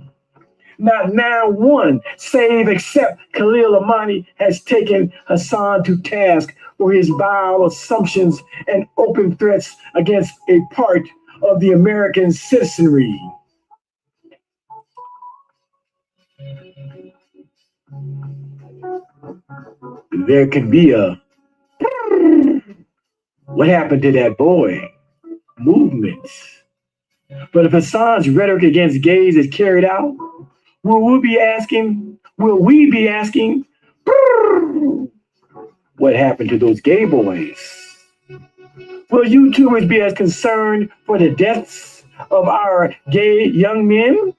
Not now one, save except Khalil Amani, has taken Hassan to task for his vile assumptions and open threats against a part of the American citizenry. There can be a what happened to that boy movement. But if Hassan's rhetoric against gays is carried out, will we be asking, what happened to those gay boys? Will YouTubers be as concerned for the deaths of our gay young men?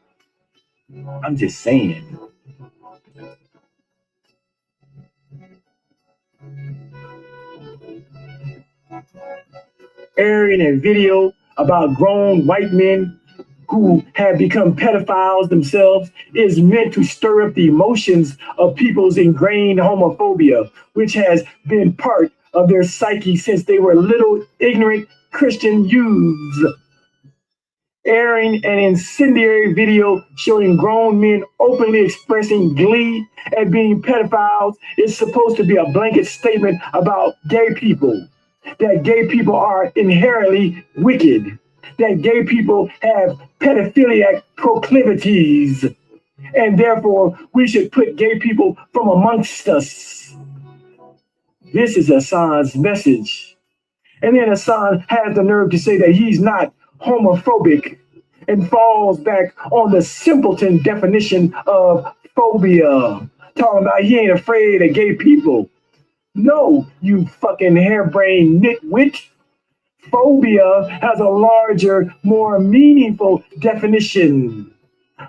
I'm just saying. Airing a video about grown white men who have become pedophiles themselves is meant to stir up the emotions of people's ingrained homophobia, which has been part of their psyche since they were little ignorant Christian youths. Airing an incendiary video showing grown men openly expressing glee at being pedophiles is supposed to be a blanket statement about gay people, that gay people are inherently wicked, that gay people have pedophiliac proclivities, and therefore we should put gay people from amongst us. This is Hassan's message. And then Hassan has the nerve to say that he's not homophobic and falls back on the simpleton definition of phobia, talking about he ain't afraid of gay people. No, you fucking harebrained nitwit. Phobia has a larger, more meaningful definition.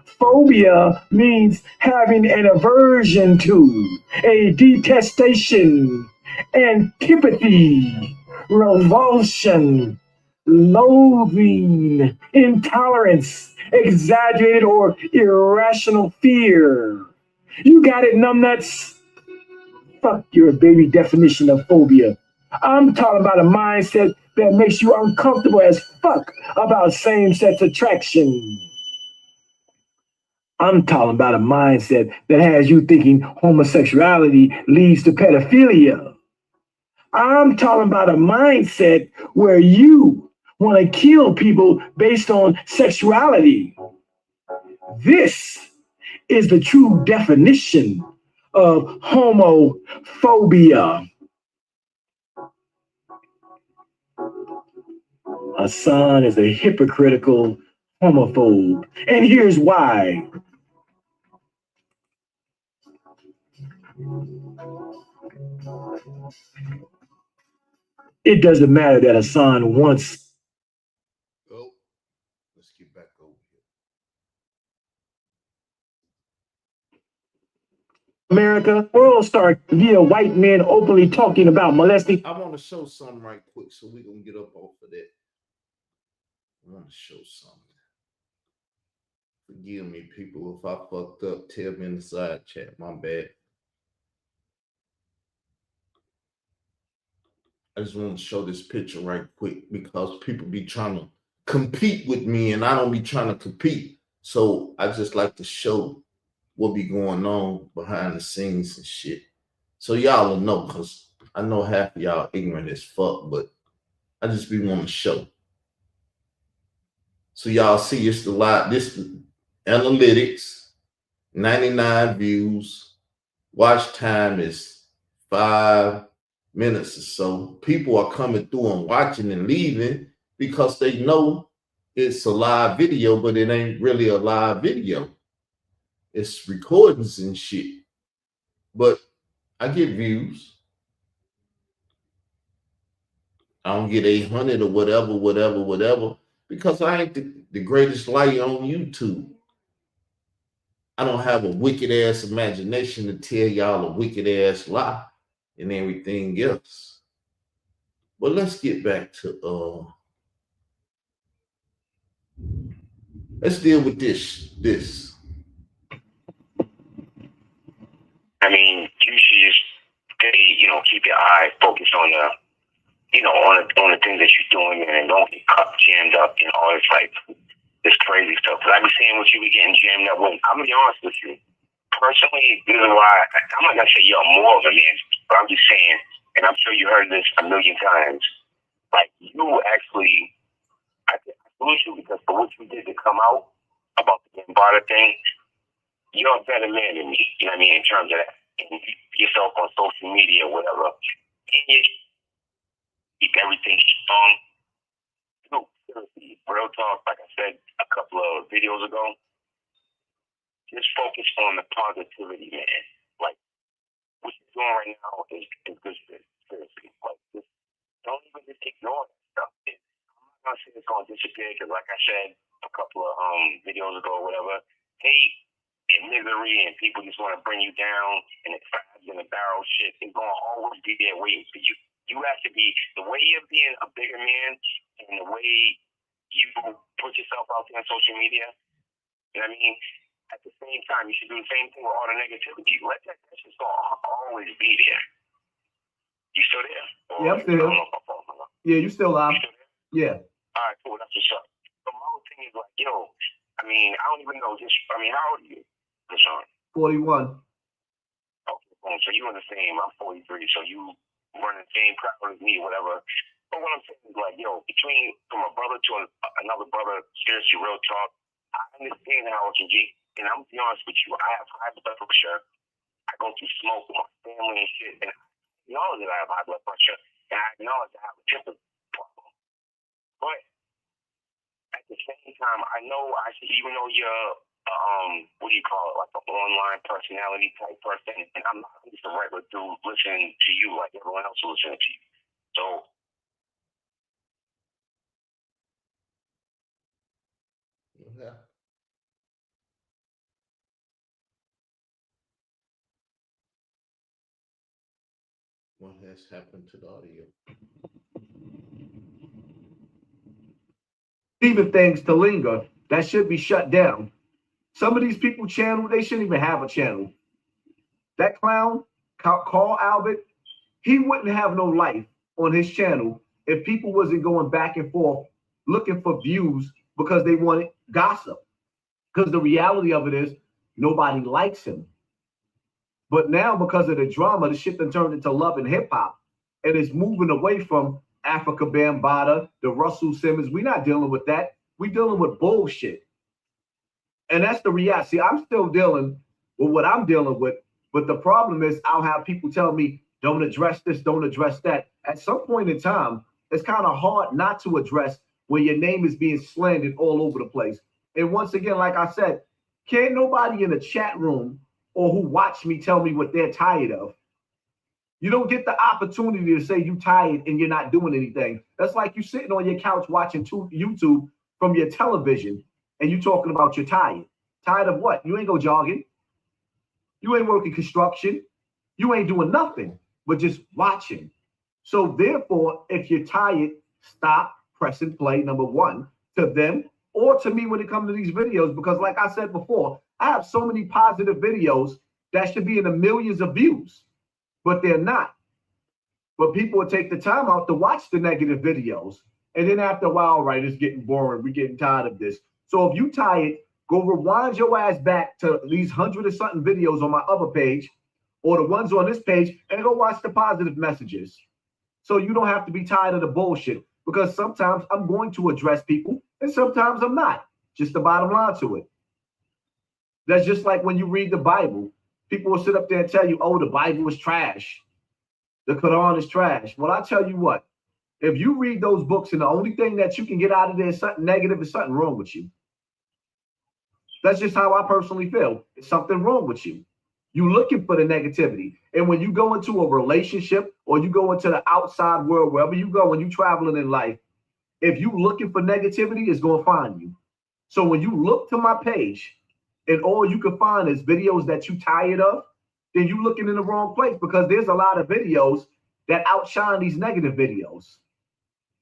Phobia means having an aversion to, a detestation, antipathy, revulsion, loathing, intolerance, exaggerated or irrational fear. You got it, numbnuts? Fuck your baby definition of phobia. I'm talking about a mindset that makes you uncomfortable as fuck about same-sex attraction. I'm talking about a mindset that has you thinking homosexuality leads to pedophilia. I'm talking about a mindset where you want to kill people based on sexuality. This is the true definition of homophobia. Hassan is a hypocritical homophobe, and here's why. It doesn't matter that Hassan wants. Oh, let's get back over here. America, world star via white men openly talking about molesting. I want to show something right quick, so we're going to get up off of that. I want to show something. Forgive me, people, if I fucked up. Tell me in the side chat. My bad. I just want to show this picture right quick because people be trying to compete with me and I don't be trying to compete. So I just like to show what be going on behind the scenes and shit. So y'all will know, because I know half of y'all ignorant as fuck, but I just be wanting to show. So y'all see it's the live, this analytics, 99 views, watch time is 5 minutes or so. People are coming through and watching and leaving because they know it's a live video, but it ain't really a live video. It's recordings and shit. But I get views. I don't get 800 or whatever. Because I ain't the greatest liar on YouTube. I don't have a wicked ass imagination to tell y'all a wicked ass lie and everything else. But let's get back to let's deal with this. I mean, you should just keep your eye focused on on the things that you're doing, and don't get jammed up in all this this crazy stuff. Because I be seeing what you be getting jammed up with. I'm gonna be honest with you. Personally, this is why I'm not gonna say you're more of a man, but I'm just saying, and I'm sure you heard this a million times. Like, you actually, I salute you, because for what you did to come out about the Gambada thing, you're a better man than me. You know what I mean? In terms of that, and yourself on social media or whatever, and you keep everything strong. Seriously, real talk, like I said a couple of videos ago, just focus on the positivity, man. Like, what you're doing right now is good shit. Seriously. Like, just don't even just ignore that stuff. I'm not saying it's going to disappear, because like I said a couple of videos ago or whatever, hate and misery and people just want to bring you down, and the crabs and the barrel shit is going to always be there waiting for you. You have to be, the way you're being a bigger man and the way you put yourself out there on social media, you know what I mean? At the same time, you should do the same thing with all the negativity. Let that shit always be there. You still there? Yeah, I'm still here. Yeah, you still live. You still there? Yeah. All right, cool. That's what's up. So my whole thing is like, yo, I mean, I don't even know how old are you, Rashawn? 41. Okay, boom. So you in the same, I'm 43, so you running the same crowd as me, whatever. But what I'm saying is like, yo, from a brother to another brother, seriously, real talk, I understand how it can get. And I'm gonna be honest with you, I have high blood pressure. I go through smoke with my family and shit, and I acknowledge that I have high blood pressure, and I acknowledge I have a temper problem. But at the same time, I know even though you're what do you call it, like an online personality type person, and I'm not just a regular dude listening to you like everyone else is listening to you. So Yeah. What has happened to the audio? Even things to linger that should be shut down. Some of these people channel, they shouldn't even have a channel. That clown, Carl Albert, he wouldn't have no life on his channel if people wasn't going back and forth looking for views because they wanted gossip. Because the reality of it is nobody likes him. But now, because of the drama, the shit done turned into love and hip hop, and it's moving away from Africa Bambaataa, the Russell Simmons. We're not dealing with that. We're dealing with bullshit. And that's the reality. See, I'm still dealing with what I'm dealing with. But the problem is I'll have people tell me, don't address this, don't address that. At some point in time, it's kind of hard not to address when your name is being slandered all over the place. And once again, like I said, can't nobody in the chat room or who watch me tell me what they're tired of. You don't get the opportunity to say you tired and you're not doing anything. That's like you sitting on your couch watching YouTube from your television and you talking about you're tired. Tired of what? You ain't go jogging. You ain't working construction. You ain't doing nothing but just watching. So therefore, if you're tired, stop, press and play, number one, to them or to me when it comes to these videos. Because like I said before, I have so many positive videos that should be in the millions of views, but they're not. But people will take the time out to watch the negative videos. And then after a while, right, it's getting boring. We're getting tired of this. So if you tired, go rewind your ass back to these 100 or something videos on my other page or the ones on this page and go watch the positive messages. So you don't have to be tired of the bullshit, because sometimes I'm going to address people and sometimes I'm not. Just the bottom line to it. That's just like when you read the Bible. People will sit up there and tell you, oh, the Bible is trash. The Quran is trash. Well, I tell you what, if you read those books and the only thing that you can get out of there is something negative, there's something wrong with you. That's just how I personally feel. There's something wrong with you. You're looking for the negativity. And when you go into a relationship or you go into the outside world, wherever you go, when you're traveling in life, if you looking for negativity, it's going to find you. So when you look to my page and all you can find is videos that you tired of, then you looking in the wrong place, because there's a lot of videos that outshine these negative videos.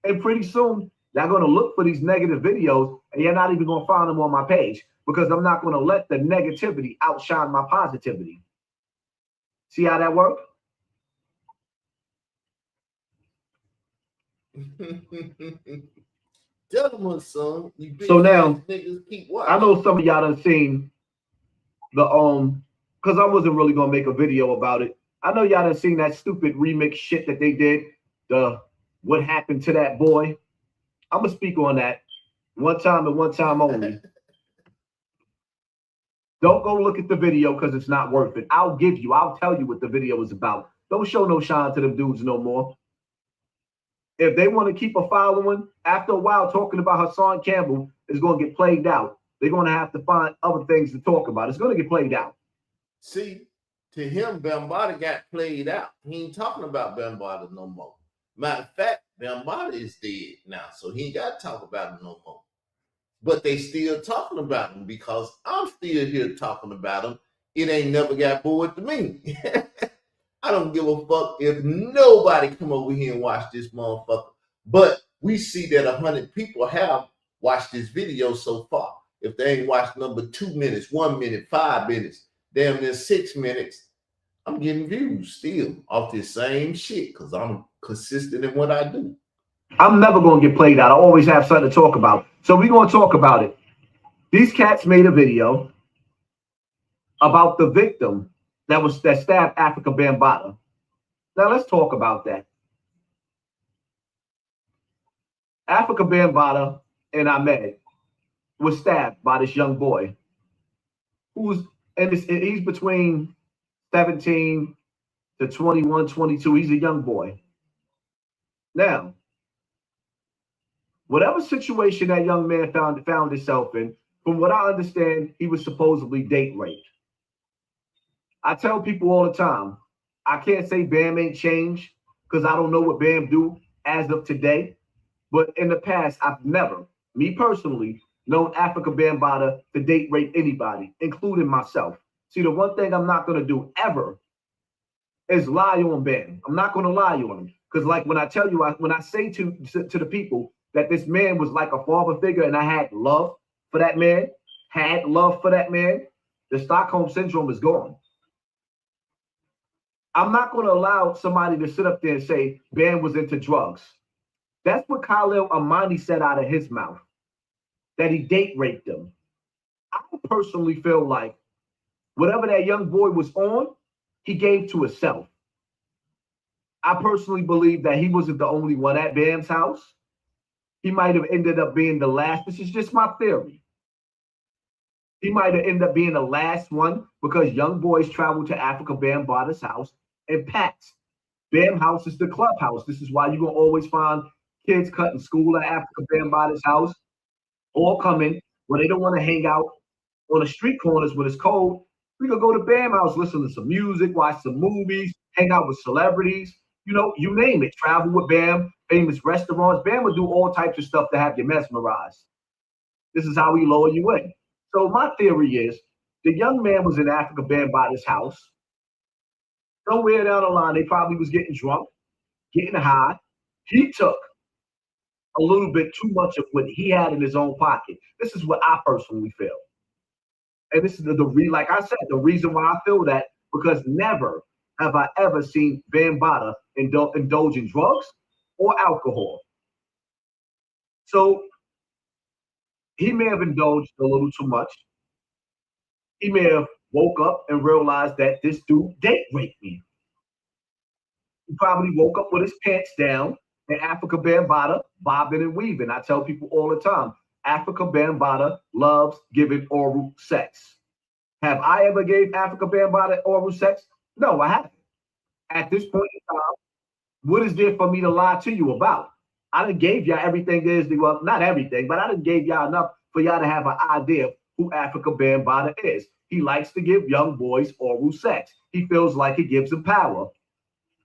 And pretty soon, they're going to look for these negative videos and you're not even going to find them on my page, because I'm not going to let the negativity outshine my positivity. See how that works? Gentlemen, son, you big So now, niggas keep watching. I know some of y'all done seen the because I wasn't really gonna make a video about it. I know y'all done seen that stupid remix shit that they did, the What Happened to That Boy. I'm gonna speak on that one time and one time only. Don't go look at the video because it's not worth it. I'll tell you what the video is about. Don't show no shine to them dudes no more. If they want to keep a following, after a while, talking about Hassan Campbell is going to get played out. They're going to have to find other things to talk about. It's going to get played out. See, to him, Bambaataa got played out. He ain't talking about Bambaataa no more. Matter of fact, Bambaataa is dead now, so he ain't got to talk about him no more. But they still talking about him because I'm still here talking about him. It ain't never got bored to me. I don't give a fuck if nobody come over here and watch this motherfucker. But we see that 100 people have watched this video so far. If they ain't watched number 2 minutes, 1 minute, 5 minutes, damn near 6 minutes, I'm getting views still off this same shit because I'm consistent in what I do. I'm never going to get played out. I always have something to talk about. So we're going to talk about it. These cats made a video about the victim that stabbed Africa Bambaataa. Now let's talk about that. Africa Bambaataa and Ahmed was stabbed by this young boy he's between 17 to 21, 22. He's a young boy. Now, whatever situation that young man found himself in, from what I understand, he was supposedly date raped. I tell people all the time, I can't say Bam ain't changed because I don't know what Bam do as of today. But in the past, I've never, me personally, known Africa Bambaataa to date rape anybody, including myself. See, the one thing I'm not going to do ever is lie on Bam. I'm not going to lie on him. Because like when I tell you, when I say to the people that this man was like a father figure and I had love for that man, the Stockholm Syndrome is gone. I'm not going to allow somebody to sit up there and say Bam was into drugs. That's what Khalil Amani said out of his mouth, that he date raped him. I personally feel like whatever that young boy was on, he gave to himself. I personally believe that he wasn't the only one at Bam's house. He might have ended up being the last. This is just my theory. He might have ended up being the last one because young boys travel to Africa Bambaataa's house and packs. Bam house is the clubhouse. This is why you're going to always find kids cutting school at Africa Bambaataa's house, all coming when they don't want to hang out on the street corners when it's cold. We can go to Bam house, listen to some music, watch some movies, hang out with celebrities, you know, you name it. Travel with Bam, famous restaurants. Bam would do all types of stuff to have you mesmerized. This is how we lower you in. So my theory is the young man was in Africa Bambaataa's house. Somewhere down the line, they probably was getting drunk, getting high. He took a little bit too much of what he had in his own pocket. This is what I personally feel. And this is like I said, the reason why I feel that, because never have I ever seen Bambaataa indulge in drugs or alcohol. So he may have indulged a little too much. He may have woke up and realized that this dude date raped me. He probably woke up with his pants down and Africa Bambaataa bobbing and weaving. I tell people all the time, Africa Bambaataa loves giving oral sex. Have I ever gave Africa Bambaataa oral sex? No, I haven't. At this point in time, what is there for me to lie to you about? I done gave y'all everything there is. Well, not everything, but I done gave y'all enough for y'all to have an idea of who Africa Bambaataa is. He likes to give young boys oral sex. He feels like it gives him power.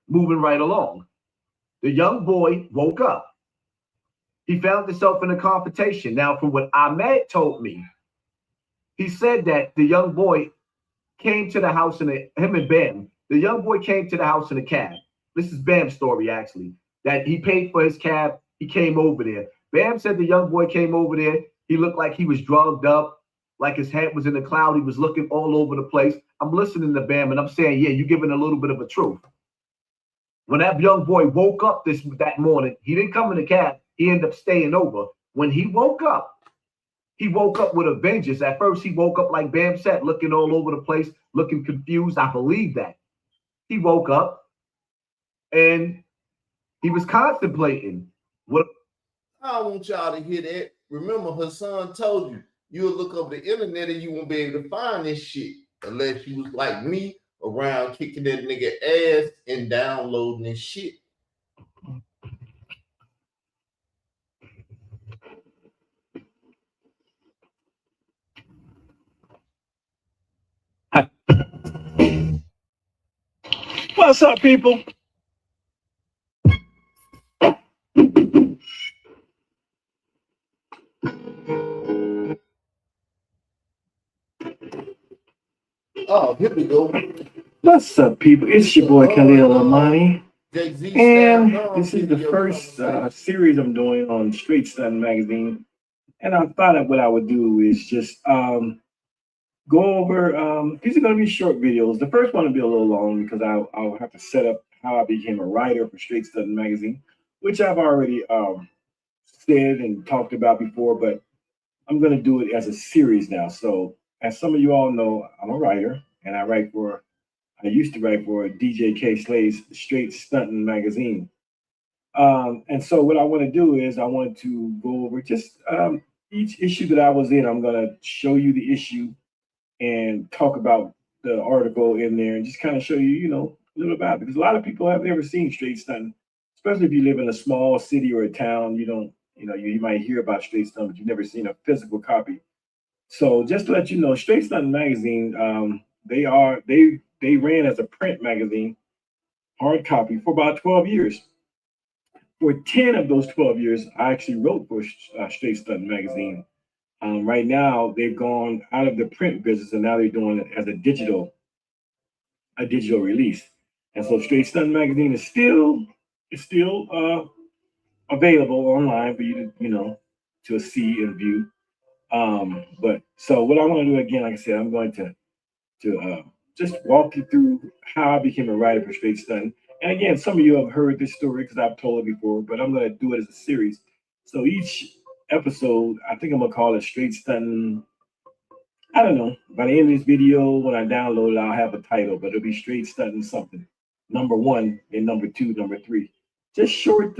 Moving right along. The young boy woke up. He found himself in a confrontation. Now, from what Ahmed told me, he said that the young boy came to the house him and Bam. The young boy came to the house in a cab. This is Bam's story, actually. That he paid for his cab. He came over there. Bam said the young boy came over there. He looked like he was drugged up, like his head was in the cloud. He was looking all over the place. I'm listening to Bam, and I'm saying, yeah, you're giving a little bit of a truth. When that young boy woke up that morning, he didn't come in the cab. He ended up staying over. When he woke up with a vengeance. At first, he woke up like Bam said, looking all over the place, looking confused. I believe that. He woke up and he was contemplating what. I don't want y'all to hear that. Remember, Hassan told you, you'll look up the internet and you won't be able to find this shit unless you was like me around kicking that nigga ass and downloading this shit. What's up, people? Oh, here we go. What's up, people? It's your boy Khalil Amani, and this is the first series I'm doing on Straight Stunting Magazine. And I thought that what I would do is just go over. These are going to be short videos. The first one will be a little long because I'll have to set up how I became a writer for Straight Stunting Magazine, which I've already said and talked about before, but I'm going to do it as a series now. So, as some of you all know, I'm a writer, and I used to write for DJ K. Slay's Straight Stunting Magazine. And so what I want to do is I want to go over just each issue that I was in. I'm going to show you the issue and talk about the article in there and just kind of show you, a little about it. Because a lot of people have never seen Straight Stunting, especially if you live in a small city or a town. You might hear about Straight Stunting, but you've never seen a physical copy. So just to let you know, Straight Stunting Magazine, they ran as a print magazine, hard copy, for about 12 years. For 10 of those 12 years, I actually wrote for Straight Stunting Magazine. Right now, they've gone out of the print business, and now they're doing it as a digital release. And so Straight Stunting Magazine is still available online for you to see and view. But so what I want to do again, like I said, I'm going to just walk you through how I became a writer for Straight Stunting. And again, some of you have heard this story because I've told it before, but I'm going to do it as a series. So each episode, I think I'm going to call it Straight Stunting. I don't know. By the end of this video, when I download it, I'll have a title, but it'll be Straight Stunting something. Number 1 and number 2, number 3. Just short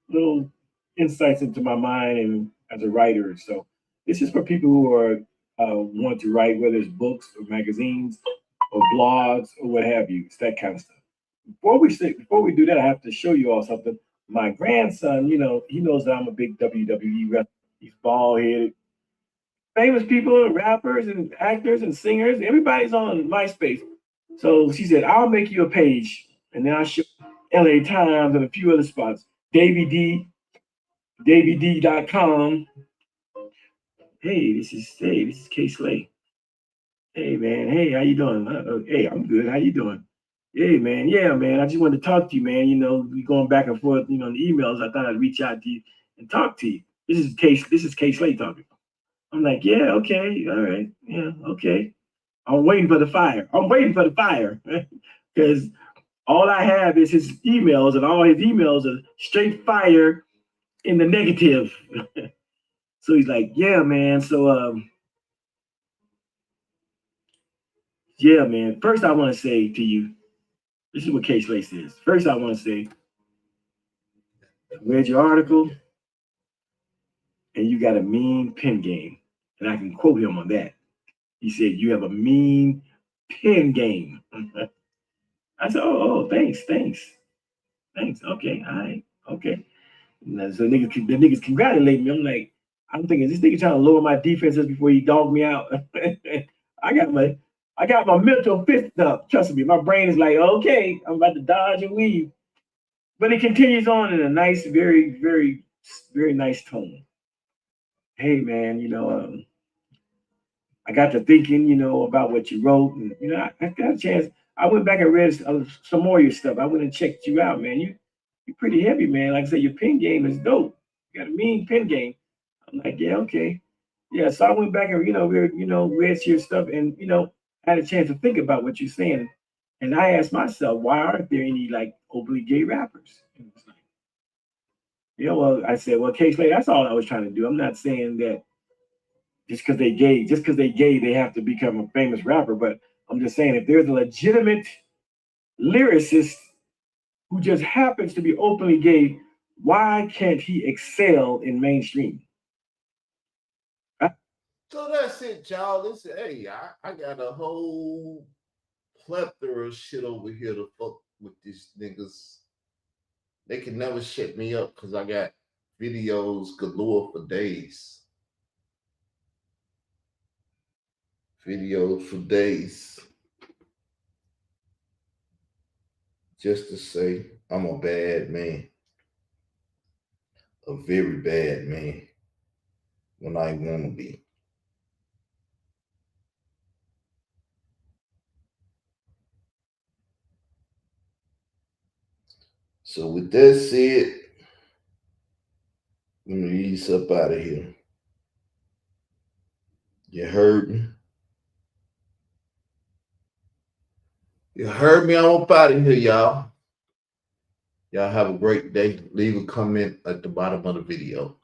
little insights into my mind and as a writer. So this is for people who are want to write, whether it's books or magazines or blogs or what have you. It's that kind of stuff. Before we do that, I have to show you all something. My grandson, he knows that I'm a big WWE wrestler. He's bald-headed. Famous people, rappers and actors and singers, everybody's on MySpace. So she said, I'll make you a page. And then I'll show LA Times and a few other spots. DavyD.com. Hey, this is K. Slay. Hey, man. Hey, how you doing? Hey, I'm good. How you doing? Hey, man. Yeah, man. I just wanted to talk to you, man. We going back and forth, in the emails. I thought I'd reach out to you and talk to you. This is K. Slay talking. I'm like, yeah, okay, all right, yeah, okay. I'm waiting for the fire. Because all I have is his emails, and all his emails are straight fire in the negative. So he's like, yeah, man. So, yeah, man. First, I want to say to you, this is what K. Slay says. First, I want to say, I read your article, and you got a mean pen game. And I can quote him on that. He said, you have a mean pen game. I said, oh, thanks. Okay, all right, okay. And so the niggas congratulate me. I'm thinking, this nigga trying to lower my defenses before he dog me out. I got my mental fist up. Trust me, my brain is like, okay, I'm about to dodge and weave. But it continues on in a nice, very, very very nice tone. Hey man, I got to thinking, about what you wrote, and I got a chance. I went back and read some more of your stuff. I went and checked you out, man. You're pretty heavy, man. Like I said, your pen game is dope. You got a mean pen game. I'm like, yeah, okay, yeah. So I went back and read your stuff, and had a chance to think about what you're saying, and I asked myself, why aren't there any like openly gay rappers? Well, I said, well, K Slade, that's all I was trying to do. I'm not saying that just because they gay, they have to become a famous rapper. But I'm just saying, if there's a legitimate lyricist who just happens to be openly gay, why can't he excel in mainstream? So that's it, y'all. Listen, hey, I got a whole plethora of shit over here to fuck with these niggas. They can never shut me up because I got videos galore for days. Videos for days. Just to say I'm a bad man. A very bad man. When I want to be. So with that said, let me ease up out of here. You heard me? You heard me? I'm up out of here, y'all. Y'all have a great day. Leave a comment at the bottom of the video.